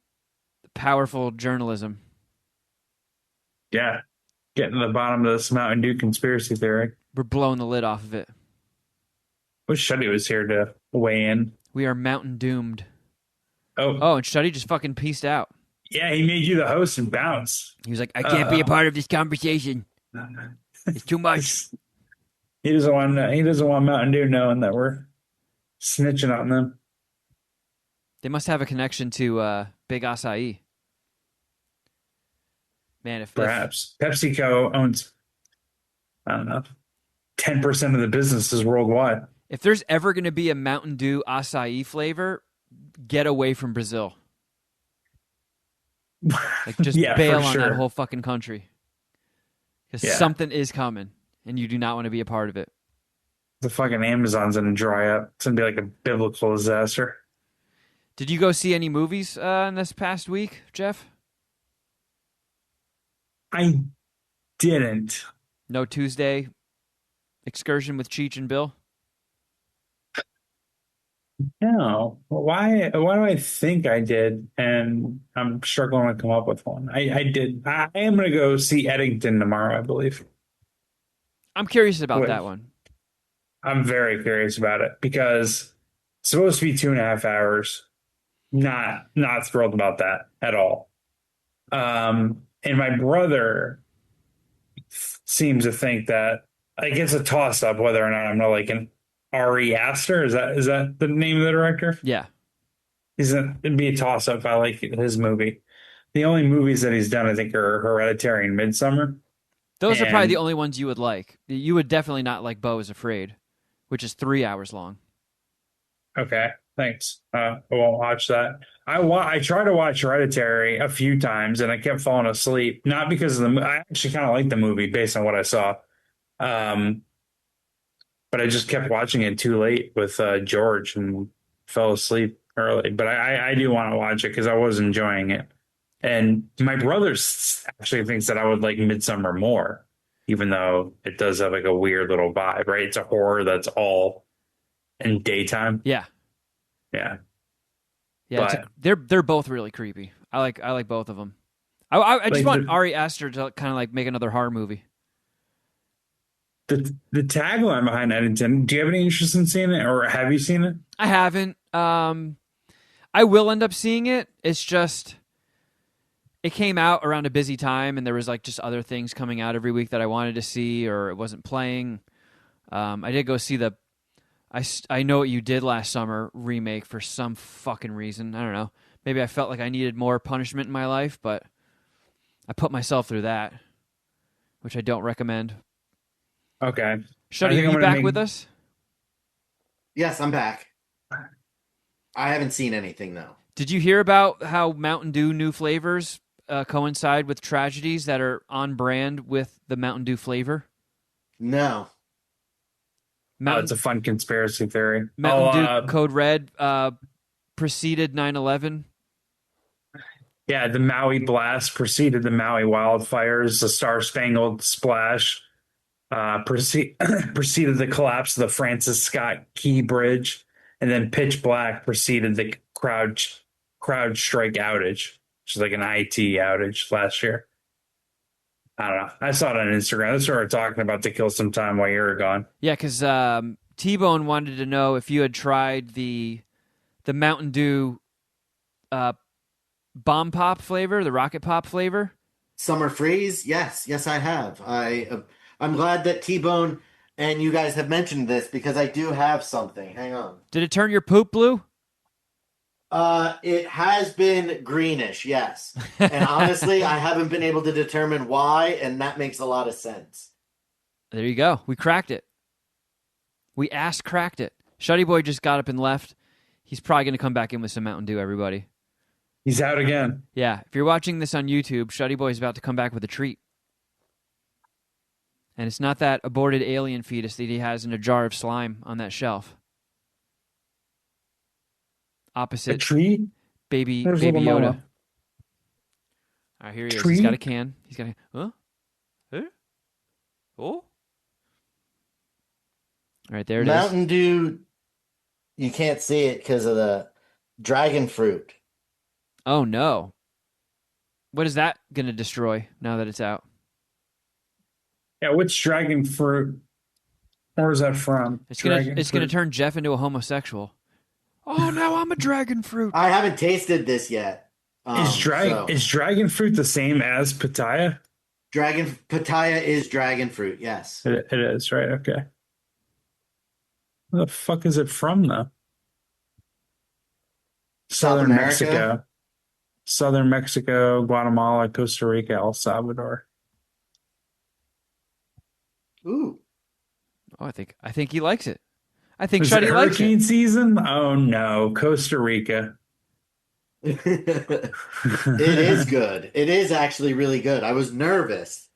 powerful journalism. Yeah. Getting to the bottom of this Mountain Dew conspiracy theory. We're blowing the lid off of it. Wish Shuddy was here to weigh in. We are mountain doomed. Oh, Oh, and Shuddy just fucking peaced out. yeah, he made you the host and bounce. He was like, I can't be a part of this conversation. It's too much. He doesn't want Mountain Dew knowing that we're snitching on them. They must have a connection to Big Acai. Man, if Perhaps PepsiCo owns, I don't know, 10% of the businesses worldwide. if there's ever going to be a Mountain Dew acai flavor, get away from Brazil. Like, just Yeah, bail for on sure. that whole fucking country. Because Yeah. something is coming, and you do not want to be a part of it. The fucking Amazon's gonna dry up. It's gonna be like a biblical disaster. Did you go see any movies in this past week, Geoff? I didn't. No Tuesday excursion with Cheech and Bill? No. Why do I think I did? And I'm struggling to come up with one. I did. I am gonna go see Eddington tomorrow, I believe. I'm curious about Wait. that one. I'm very curious about it because it's supposed to be 2.5 hours. Not thrilled about that at all. And my brother seems to think that like it's a toss up whether or not I'm gonna like an Ari Aster. Is that the name of the director? Yeah. It'd be a toss up. I like his movie. The only movies that he's done, I think, are Hereditary and Midsummer. Those are probably And- the only ones you would like. You would definitely not like Beau is Afraid, which is 3 hours long. Okay, thanks. I won't watch that. I tried to watch Hereditary a few times and I kept falling asleep. Not because of I actually kind of liked the movie based on what I saw. But I just kept watching it too late with George and fell asleep early. But I do want to watch it because I was enjoying it. And my brother actually thinks that I would like Midsummer more, even though it does have like a weird little vibe, right? It's a horror that's all in daytime. Yeah. Yeah. Yeah, But- they're both really creepy. I like both of them. I just Like want the- Ari Aster to kind of like make another horror movie. The tagline behind Eddington, do you have any interest in seeing it or have you seen it? I haven't. I will end up seeing it. It's just it came out around a busy time, and there was like just other things coming out every week that I wanted to see, or it wasn't playing. I did go see the I Know What You Did Last Summer remake for some fucking reason. I don't know. Maybe I felt like I needed more punishment in my life, but I put myself through that, which I don't recommend. Okay. Shuddy, think are I'm you gonna back make- with us? Yes, I'm back. I haven't seen anything though. Did you hear about how Mountain Dew new flavors coincide with tragedies that are on brand with the Mountain Dew flavor? No. It's a fun conspiracy theory. Mountain Dew Code Red preceded 9/11. Yeah, the Maui blast preceded the Maui wildfires. The Star Spangled Splash preceded the collapse of the Francis Scott Key Bridge, and then Pitch Black preceded the crowd strike outage, which is like an IT outage last year. I don't know. I saw it on Instagram. That's what we were talking about to kill some time while you were gone. Yeah, because T-Bone wanted to know if you had tried the Mountain Dew Bomb Pop flavor, the Rocket Pop flavor. Summer Freeze? Yes, I have. I'm glad that T-Bone and you guys have mentioned this because I do have something. Hang on. Did it turn your poop blue? It has been greenish, yes. And honestly, I haven't been able to determine why, and that makes a lot of sense. There you go. We cracked it. We cracked it. Shuddy Boy just got up and left. He's probably going to come back in with some Mountain Dew, everybody. He's out again. Yeah, if you're watching this on YouTube, Shuddy Boy's about to come back with a treat. And it's not that aborted alien fetus that he has in a jar of slime on that shelf. Opposite A treat? baby There's little Yoda. Mama. All right, here he is. Treat? He's got a can. Huh? Huh? Oh? All right, there it is. Mountain Dew, you can't see it because of the dragon fruit. Oh, no. What is that going to destroy now that it's out? Yeah, what's dragon fruit? Where is that from? It's gonna turn Geoff into a homosexual. Oh, now I'm a dragon fruit. I haven't tasted this yet. Is dragon fruit the same as pitaya? Pitaya is dragon fruit, yes. It is, right? Okay. Where the fuck is it from, though? South Southern America? Mexico. Southern Mexico, Guatemala, Costa Rica, El Salvador. Ooh. Oh, I think he likes it. I think Is it Shuddy likes hurricane it. season? Oh no, Costa Rica. It is good. It is actually really good. I was nervous.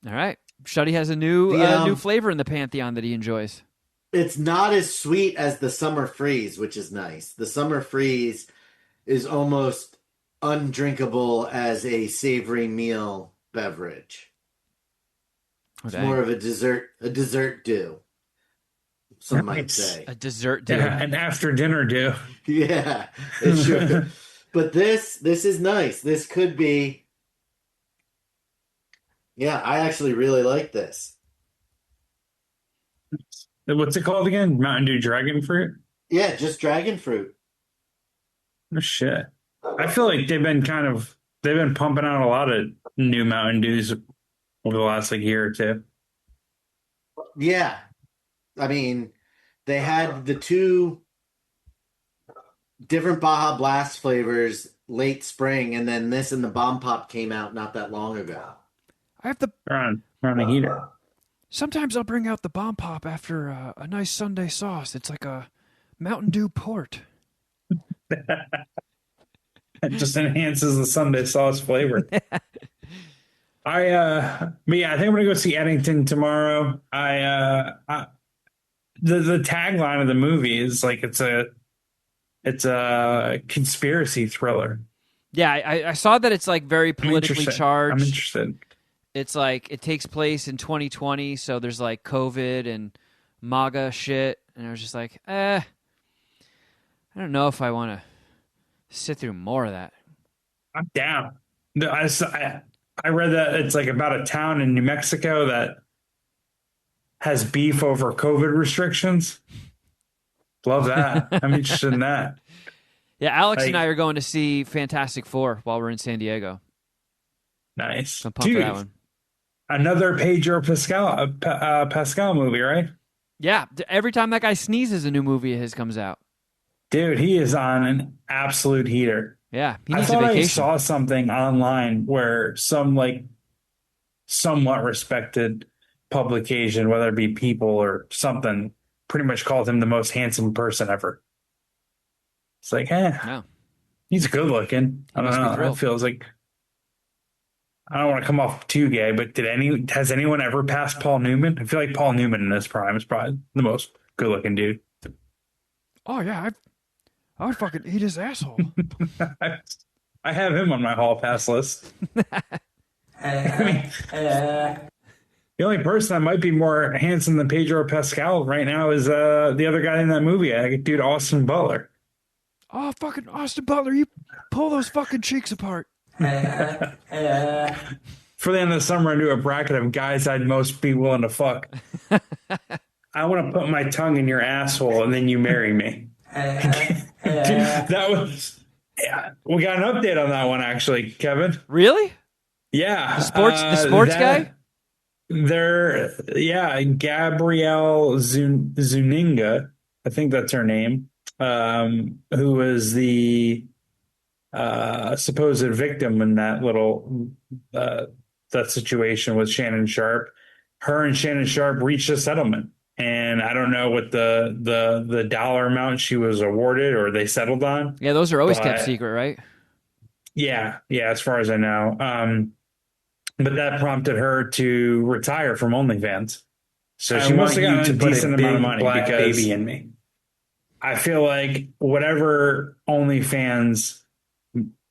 All right. Shuddy has a new flavor in the Pantheon that he enjoys. It's not as sweet as the Summer Freeze, which is nice. The Summer Freeze is almost undrinkable as a savory meal beverage. It's more of a dessert dew. Some might say. A dessert dew. Yeah, an after dinner dew. Yeah, it should. But this is nice. This could be. Yeah, I actually really like this. What's it called again? Mountain Dew Dragon Fruit? Yeah, just dragon fruit. Oh shit. I feel like they've been pumping out a lot of new Mountain Dews over the last year or two. Yeah. I mean, they had the two different Baja Blast flavors late spring, and then this and the Bomb Pop came out not that long ago. I have the. They're on a heater. Sometimes I'll bring out the Bomb Pop after a nice Sunday sauce. It's like a Mountain Dew port. It just enhances the Sunday sauce flavor. I think I'm gonna go see Eddington tomorrow. The tagline of the movie is it's a conspiracy thriller. Yeah, I saw that it's very politically charged. I'm interested. It's it takes place in 2020, so there's COVID and MAGA shit, and I was just I don't know if I want to sit through more of that. I'm down. I read that it's about a town in New Mexico that has beef over COVID restrictions. Love that. I'm interested in that. Yeah, Alex and I are going to see Fantastic Four while we're in San Diego. Nice. I'm pumped for that one. Another Pedro Pascal movie, right? Yeah, every time that guy sneezes, a new movie of his comes out. Dude, he is on an absolute heater. Yeah, he needs I thought a vacation. I saw something online where some somewhat respected publication, whether it be People or something, pretty much called him the most handsome person ever. It's No. He's good looking. I don't know. It feels like I don't want to come off too gay, but has anyone ever passed Paul Newman? I feel like Paul Newman in his prime is probably the most good looking dude. Oh yeah, I would fucking eat his asshole. I have him on my hall pass list. I mean, the only person that might be more handsome than Pedro Pascal right now is the other guy in that movie, dude Austin Butler. Oh, fucking Austin Butler, you pull those fucking cheeks apart. For the end of the summer, I do a bracket of guys I'd most be willing to fuck. I want to put my tongue in your asshole and then you marry me. That was. Yeah, we got an update on that one actually, Kevin. Really? Yeah, the sports guy. Gabrielle Zuninga, I think that's her name. Who was the supposed victim in that little the that situation with Shannon Sharp. Her and Shannon Sharp reached a settlement, and I don't know what the dollar amount she was awarded or they settled on. Yeah, those are always kept But secret, right? yeah, as far as I know. But that prompted her to retire from OnlyFans. So she must have gotten a decent amount of money black because baby in me. I feel like whatever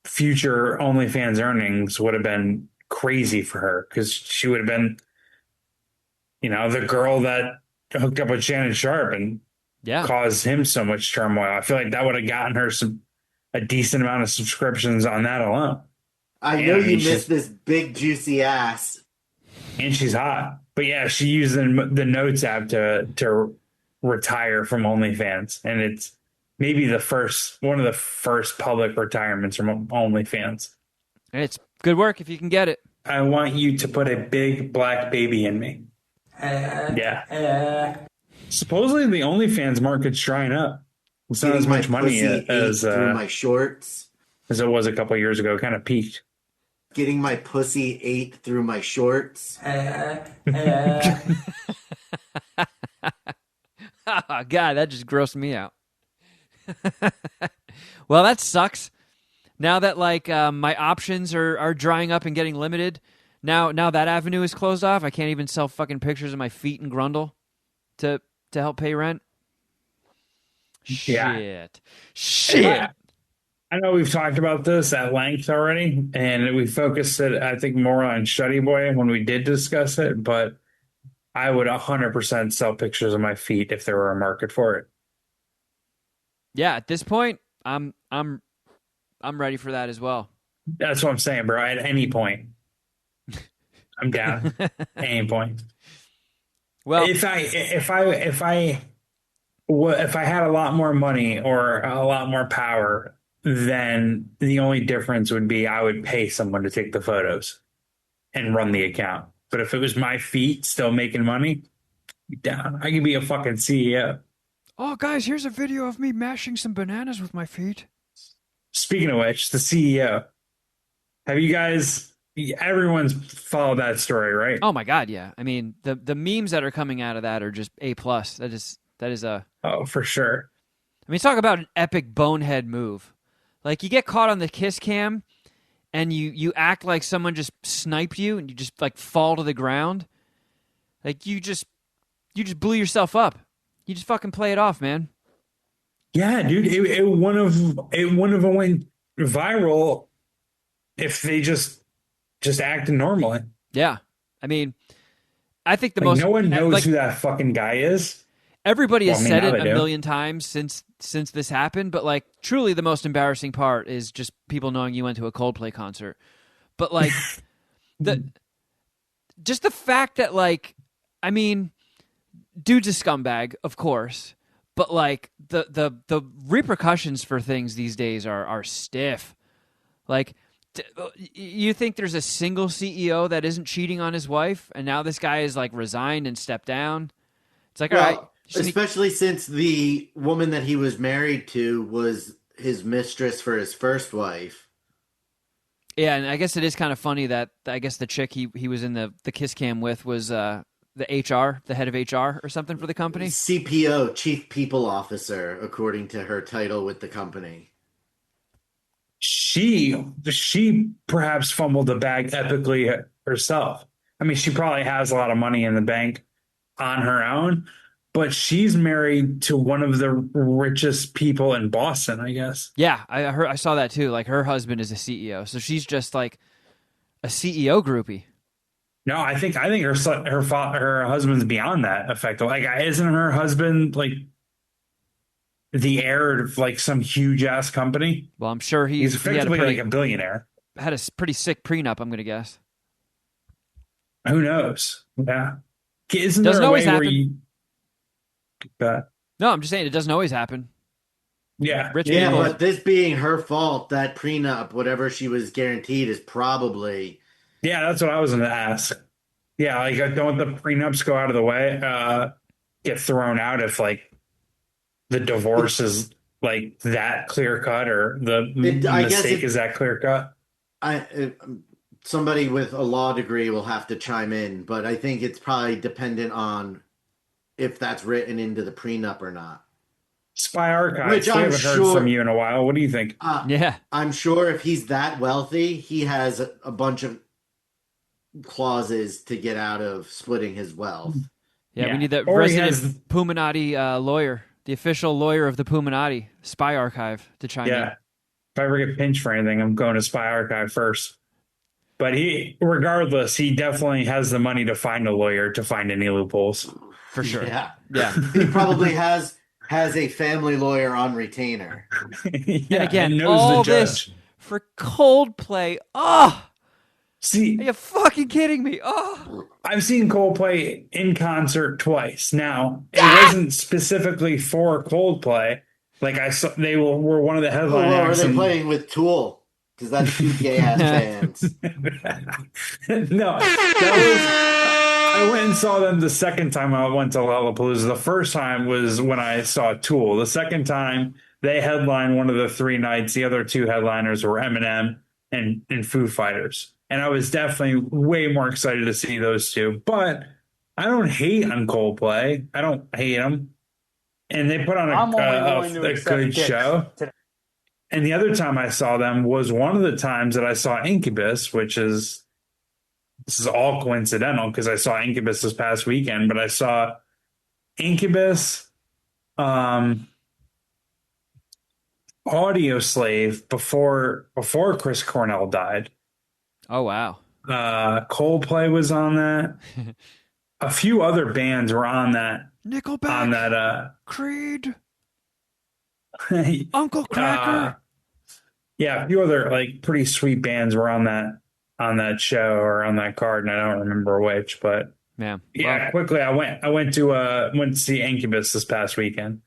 future OnlyFans earnings would have been crazy for her because she would have been, the girl that hooked up with Shannon Sharp and Yeah. caused him so much turmoil. I feel like that would have gotten her a decent amount of subscriptions on that alone. I know you missed this big juicy ass. And she's hot. But yeah, she used the Notes app to retire from OnlyFans. And it's maybe one of the first public retirements from OnlyFans. It's good work if you can get it. I want you to put a big black baby in me. Yeah. Supposedly the OnlyFans market's drying up. It's not as much money as through my shorts. As it was a couple of years ago. It kind of peaked. Getting my pussy ate through my shorts. Oh, God, that just grossed me out. Well, that sucks. Now that my options are drying up and getting limited, now that avenue is closed off. I can't even sell fucking pictures of my feet and grundle to help pay rent. Yeah. Shit. I know we've talked about this at length already, and we focused it, I think, more on Shuddy Boy when we did discuss it, but I would 100% sell pictures of my feet if there were a market for it. Yeah, at this point, I'm ready for that as well. That's what I'm saying, bro. At any point, I'm down. At any point. Well, if I had a lot more money or a lot more power, then the only difference would be I would pay someone to take the photos and run the account. But if it was my feet still making money, down. I could be a fucking CEO. Oh, guys, here's a video of me mashing some bananas with my feet. Speaking of which, the CEO. Have you guys? Everyone's followed that story, right? Oh my God, yeah. I mean, the memes that are coming out of that are just A+. That is a. Oh, for sure. I mean, talk about an epic bonehead move. Like, you get caught on the kiss cam, and you act like someone just sniped you, and you just fall to the ground. Like you just blew yourself up. You just fucking play it off, man. Yeah, dude. It wouldn't have went viral if they just acted normally. Yeah, I mean, I think no one knows who that fucking guy is. Everybody has said it a million times since this happened, but truly the most embarrassing part is just people knowing you went to a Coldplay concert. But just the fact that I mean, dude's a scumbag, of course, but the repercussions for things these days are stiff. You think there's a single CEO that isn't cheating on his wife, and now this guy is resigned and stepped down? It's all right. Especially since the woman that he was married to was his mistress for his first wife. Yeah, and I guess it is kind of funny that I guess the chick he was in the kiss cam with was the head of HR or something for the company. CPO, Chief People Officer, according to her title with the company. She perhaps fumbled the bag epically herself. I mean, she probably has a lot of money in the bank on her own, but she's married to one of the richest people in Boston, I guess. Yeah, I saw that too. Her husband is a CEO, so she's just a CEO groupie. No, I think her husband's beyond that effective. Isn't her husband the heir of some huge ass company? Well, I'm sure he's effectively a billionaire. Had a pretty sick prenup, I'm going to guess. Who knows? Yeah. Isn't doesn't there a always way happen. where No, I'm just saying it doesn't always happen. Yeah. Rich people. But this being her fault, that prenup, whatever she was guaranteed, is probably. Yeah, that's what I was going to ask. Yeah, don't the prenups go out of the way, get thrown out if the divorce is that clear cut or the mistake is that clear cut? somebody with a law degree will have to chime in, but I think it's probably dependent on if that's written into the prenup or not. Spy Which Archives. We I'm haven't heard from sure, you in a while. What do you think? Yeah. I'm sure if he's that wealthy, he has a bunch of clauses to get out of splitting his wealth. Yeah, we need the Or he resident has, Puminati lawyer, the official lawyer of the Puminati Spy Archive to chime in. yeah. If I ever get pinched for anything, I'm going to Spy Archive first. But regardless, he definitely has the money to find a lawyer to find any loopholes. For sure. Yeah. Yeah. He probably has a family lawyer on retainer. Yeah, And again, knows all the this judge. for Coldplay. Oh, are See, you fucking kidding me? Oh, I've seen Coldplay in concert twice. Now, it wasn't specifically for Coldplay. Like I saw, they were one of the Oh, headline well, are acts. they playing with Tool? Because that's two gay ass fans. No, I went and saw them the second time I went to Lollapalooza. The first time was when I saw Tool. The second time they headlined one of the 3 nights. The other two headliners were Eminem and Foo Fighters. And I was definitely way more excited to see those two. But I don't hate on Coldplay. I don't hate them. And they put on I'm only willing to a accept good dicks show. today. And the other time I saw them was one of the times that I saw Incubus, which is this is all coincidental because I saw Incubus this past weekend, but I saw Incubus, Audio Slave before Chris Cornell died. oh wow. Coldplay was on that. A few other bands were on that. Nickelback, Creed, Uh, Uncle Cracker. yeah, a few other like pretty sweet bands were on that show or on that card, and I don't remember which, but Man, yeah, well, quickly I went to see Incubus this past weekend.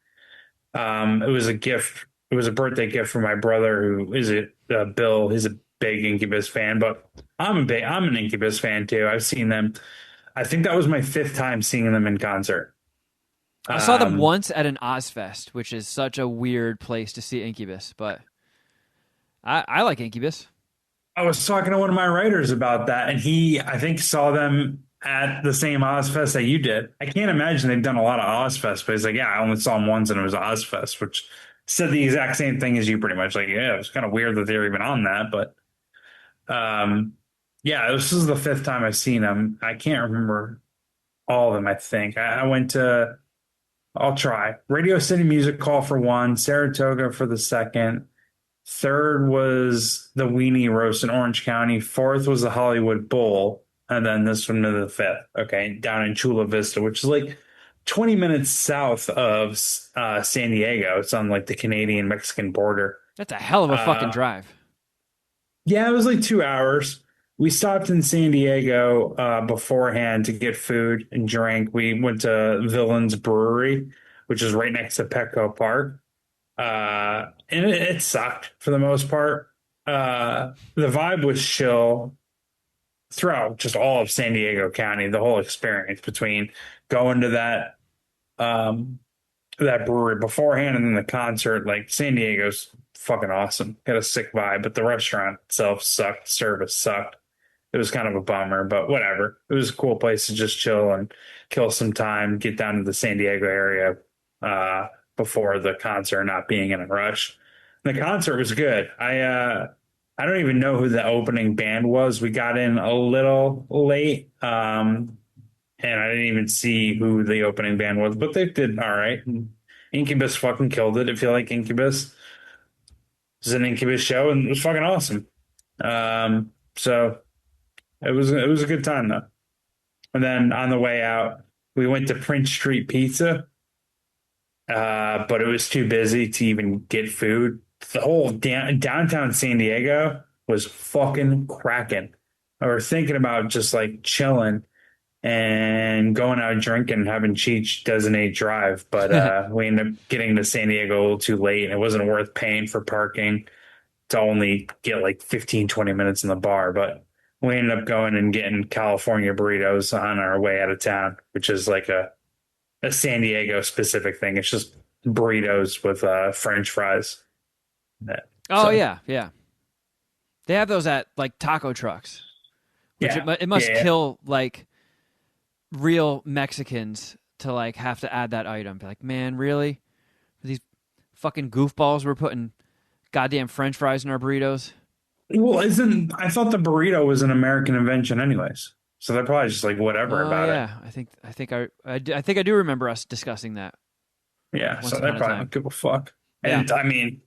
It was a gift. It was a birthday gift for my brother, who is Bill. He's a big Incubus fan, but I'm an Incubus fan too. I've seen them. I think that was my 5th time seeing them in concert. I saw them once at an Ozfest, which is such a weird place to see Incubus, but I like Incubus. I was talking to one of my writers about that, and he, I think, saw them at the same Ozfest that you did. I can't imagine they've done a lot of Ozfest, but he's like, yeah, I only saw them once, and it was Ozfest, which said the exact same thing as you, pretty much. Like, yeah, it was kind of weird that they were even on that, but yeah, this is the 5th time I've seen them. I can't remember all of them. I think I went to. I'll try Radio City Music Hall for 1, Saratoga for the 2nd. 3rd was the Weenie Roast in Orange County. 4th was the Hollywood Bowl. And then this one to the 5th. Okay. Down in Chula Vista, which is like 20 minutes south of San Diego. It's on like the Canadian-Mexican border. That's a hell of a fucking drive. Yeah, it was like 2 hours. We stopped in San Diego beforehand to get food and drink. We went to Villains Brewery, which is right next to Petco Park. And it sucked for the most part. The vibe was chill throughout just all of San Diego County, the whole experience between going to that brewery beforehand and then the concert. Like, San Diego's fucking awesome. Got a sick vibe, but the restaurant itself sucked. Service sucked. It was kind of a bummer, but whatever. It was a cool place to just chill and kill some time, get down to the San Diego area before the concert, not being in a rush. The concert was good. I don't even know who the opening band was. We got in a little late, and I didn't even see who the opening band was, but they did all right. Incubus fucking killed it. I feel like Incubus was an Incubus show, and it was fucking awesome. So it was a good time though. And then on the way out, we went to Prince Street Pizza, but it was too busy to even get food. The whole downtown San Diego was fucking cracking. I were thinking about just like chilling and going out drinking, having Cheech Designate Drive, but we ended up getting to San Diego a little too late, and it wasn't worth paying for parking to only get like 15, 20 minutes in the bar. But we ended up going and getting California burritos on our way out of town, which is like a San Diego specific thing. It's just burritos with French fries. Oh, yeah. They have those at like taco trucks. Which Yeah. it must Yeah. kill like real Mexicans to like have to add that item. Be like, man, really? These fucking goofballs were putting goddamn French fries in our burritos. Well, I thought the burrito was an American invention, anyways. So they're probably just like whatever Oh about it. yeah, I think I do remember us discussing that Yeah. once So they upon a probably time. don't give a fuck. Yeah. And I mean,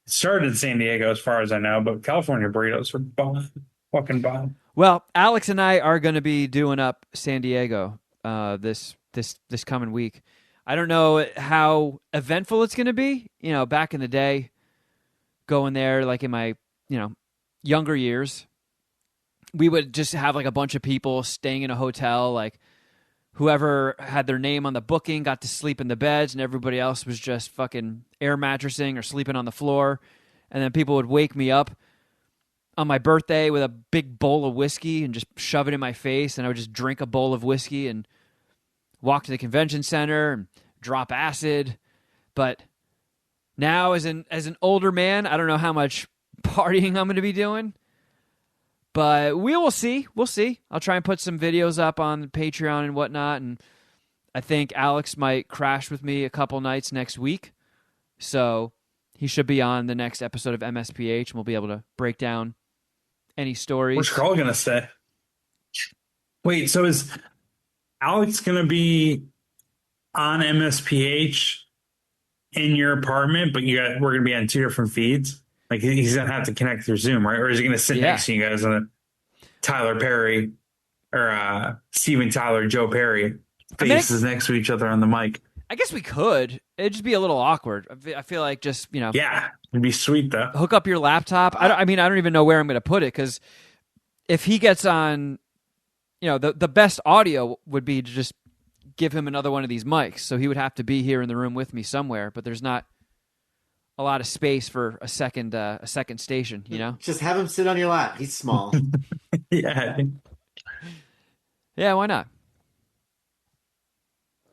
it started in San Diego, as far as I know, but California burritos are bomb, fucking bomb. Well, Alex and I are going to be doing up San Diego this coming week. I don't know how eventful it's going to be. You know, back in the day, going there like in my younger years, we would just have like a bunch of people staying in a hotel. Like whoever had their name on the booking got to sleep in the beds, and everybody else was just fucking air mattressing or sleeping on the floor. And then people would wake me up on my birthday with a big bowl of whiskey and just shove it in my face, and I would just drink a bowl of whiskey and walk to the convention center and drop acid. But now as an older man, I don't know how much partying I'm going to be doing. But we will see. We'll see. I'll try and put some videos up on Patreon and whatnot, and I think Alex might crash with me a couple nights next week. So he should be on the next episode of MSPH, and we'll be able to break down any stories. Where's Carl gonna stay? Wait, so is Alex gonna be on MSPH in your apartment, but we're gonna be on two different feeds? Like he's gonna have to connect through Zoom, right? Or is he gonna sit next to you guys on a Tyler Perry or Steven Tyler, Joe Perry faces next to each other on the mic? I guess we could. It'd just be a little awkward. I feel like just, Yeah, it'd be sweet though. hook up your laptop. I don't even know where I'm going to put it, because if he gets on, the best audio would be to just give him another one of these mics. So he would have to be here in the room with me somewhere, but there's not a lot of space for a second station, Just have him sit on your lap. He's small. Yeah. Yeah, why not?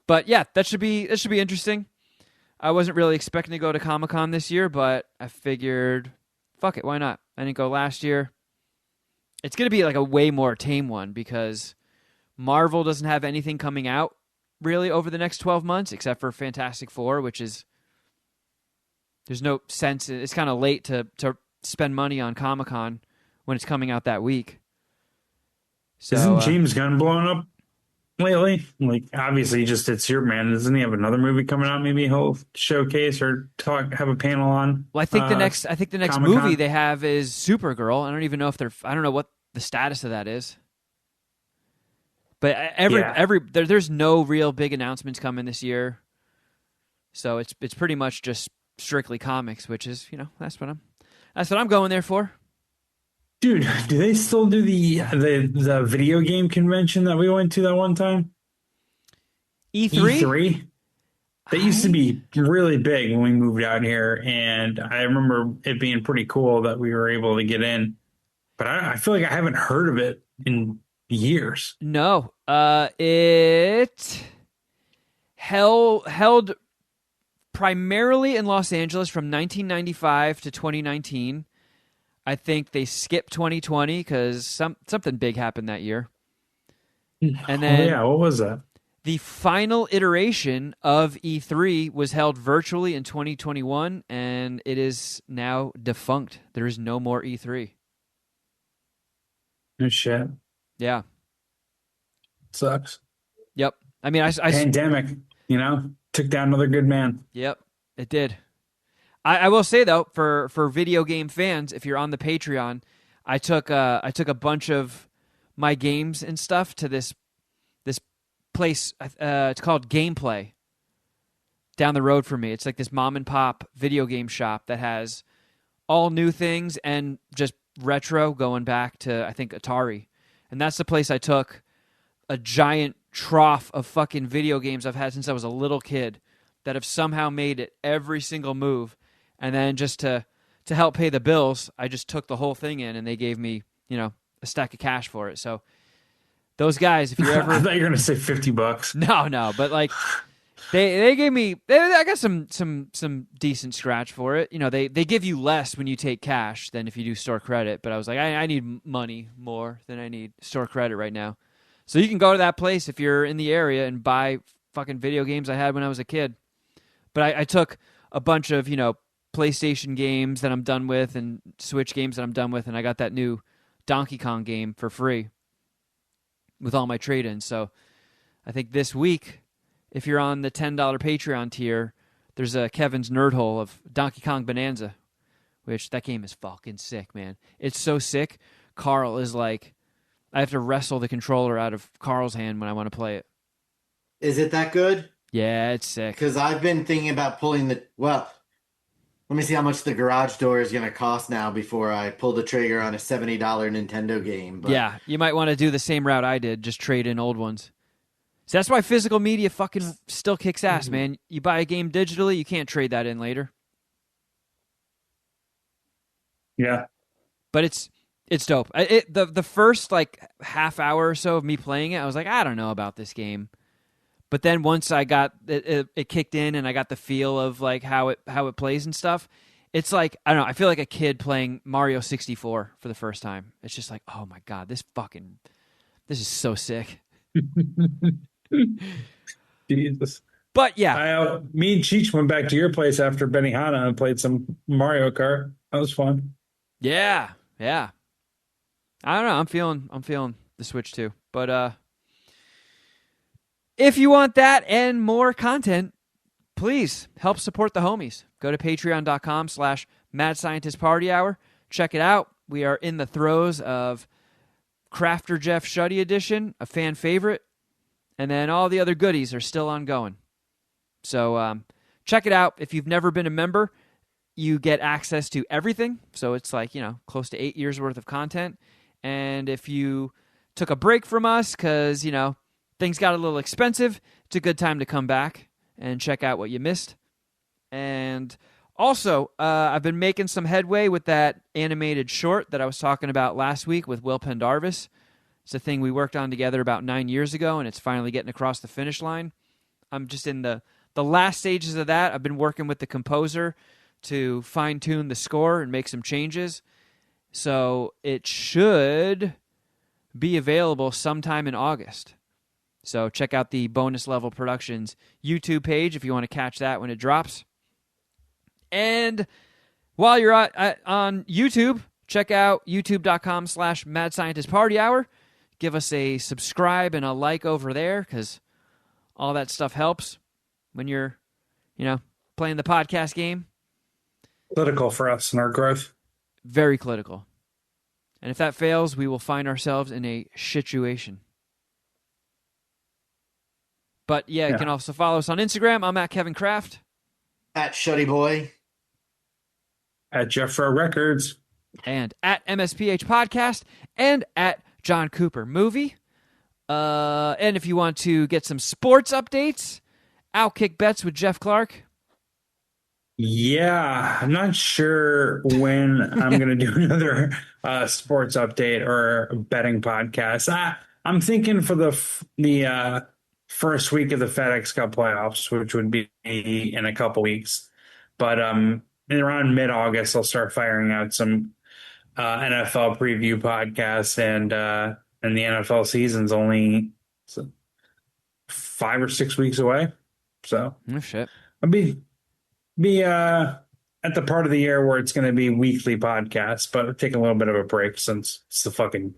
But yeah, that should be interesting. I wasn't really expecting to go to Comic-Con this year, but I figured, fuck it, why not? I didn't go last year. It's going to be like a way more tame one, because Marvel doesn't have anything coming out really over the next 12 months except for Fantastic Four, which is, there's no sense. It's kind of late to spend money on Comic-Con when it's coming out that week. So, Isn't James Gunn blowing up lately? Like, obviously, he just did Superman. Doesn't he have another movie coming out? Maybe he'll showcase or have a panel on. Well, I think the next Comic-Con? movie they have is Supergirl. I don't even know I don't know what the status of that is. But there's no real big announcements coming this year. So it's pretty much just strictly comics, which is, that's what I'm going there for. Dude, do they still do the video game convention that we went to that one time? E3? E3? That used to be really big when we moved out here, and I remember it being pretty cool that we were able to get in. But I feel like I haven't heard of it in years. No. It held primarily in Los Angeles from 1995 to 2019. I think they skipped 2020 because something big happened that year. And then what was that? The final iteration of E3 was held virtually in 2021, and it is now defunct. There is no more E3. No shit. Yeah. Sucks. Yep. I mean, I pandemic, took down another good man. Yep, it did. I will say though, for video game fans, if you're on the Patreon, I took a bunch of my games and stuff to this place. It's called Gameplay. Down the road from me, it's like this mom and pop video game shop that has all new things and just retro, going back to I think Atari, and that's the place I took a giant trough of fucking video games I've had since I was a little kid that have somehow made it every single move. And then just to help pay the bills, I just took the whole thing in, and they gave me, a stack of cash for it. So those guys, if you're ever... I thought you were going to say $50. No, but like, They gave me I got some decent scratch for it. You know, they give you less when you take cash than if you do store credit, but I was like, I need money more than I need store credit right now. So you can go to that place if you're in the area and buy fucking video games I had when I was a kid. But I took a bunch of, you know, PlayStation games that I'm done with and Switch games that I'm done with, and I got that new Donkey Kong game for free with all my trade-ins. So I think this week, if you're on the $10 Patreon tier, there's a Kevin's Nerd Hole of Donkey Kong Bonanza, which that game is fucking sick, man. It's so sick. Carl is like, I have to wrestle the controller out of Carl's hand when I want to play it. Is it that good? Yeah, it's sick. Because I've been thinking about pulling let me see how much the garage door is going to cost now before I pull the trigger on a $70 Nintendo game. But yeah, you might want to do the same route I did, just trade in old ones. So that's why physical media fucking still kicks ass, man. You buy a game digitally, you can't trade that in later. Yeah. But it's dope. The first like half hour or so of me playing it, I was like, I don't know about this game. But then once I got it kicked in and I got the feel of like how it plays and stuff, it's like, I don't know, I feel like a kid playing Mario 64 for the first time. It's just like, oh my God, this is so sick. Jesus. But yeah. Me and Cheech went back to your place after Benihana and played some Mario Kart. That was fun. Yeah. Yeah. I don't know. I'm feeling the Switch too. But if you want that and more content, please help support the homies. Go to patreon.com/Mad Scientist Party Hour. Check it out. We are in the throes of Crafter Geoff Shuddy Edition, a fan favorite. And then all the other goodies are still ongoing. So check it out. If you've never been a member, you get access to everything. So it's like, you know, close to 8 years worth of content. And if you took a break from us because, you know, things got a little expensive, it's a good time to come back and check out what you missed. And also, I've been making some headway with that animated short that I was talking about last week with Will Pendarvis. It's a thing we worked on together about 9 years ago, and it's finally getting across the finish line. I'm just in the last stages of that. I've been working with the composer to fine-tune the score and make some changes. So it should be available sometime in August. So check out the Bonus Level Productions YouTube page if you want to catch that when it drops. And while you're on YouTube, check out youtube.com/Mad Scientist Party Hour. Give us a subscribe and a like over there because all that stuff helps when you're, you know, playing the podcast game. Critical for us and our growth. Very critical. And if that fails, we will find ourselves in a situation. But yeah, you can also follow us on Instagram. I'm at Kevin Kraft. At Shuddy Boy. At Jeffro Records. And at MSPH Podcast. And at John Cooper Movie. And if you want to get some sports updates, Outkick Bets with Jeff Clark. Yeah, I'm not sure when I'm going to do another sports update or betting podcast. I'm thinking for the first week of the FedEx Cup playoffs, which would be in a couple weeks. But around mid-August, I'll start firing out some NFL preview podcasts, and the NFL season's only 5 or 6 weeks away. So oh shit, I'll be at the part of the year where it's going to be weekly podcasts, but take a little bit of a break since it's the fucking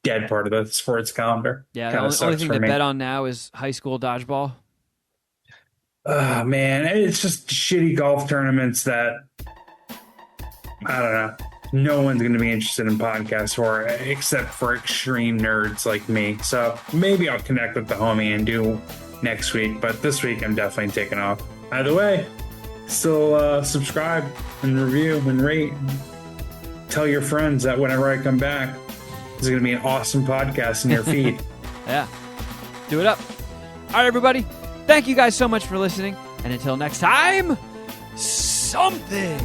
dead part of the sports calendar. Yeah, the only thing to bet on now is high school dodgeball. Oh man, it's just shitty golf tournaments that I don't know. No one's going to be interested in podcasts for, except for extreme nerds like me. So maybe I'll connect with the homie and do next week. But this week, I'm definitely taking off. Either way, still subscribe and review and rate. Tell your friends that whenever I come back, there's going to be an awesome podcast in your feed. Yeah. Do it up. All right, everybody. Thank you guys so much for listening. And until next time, something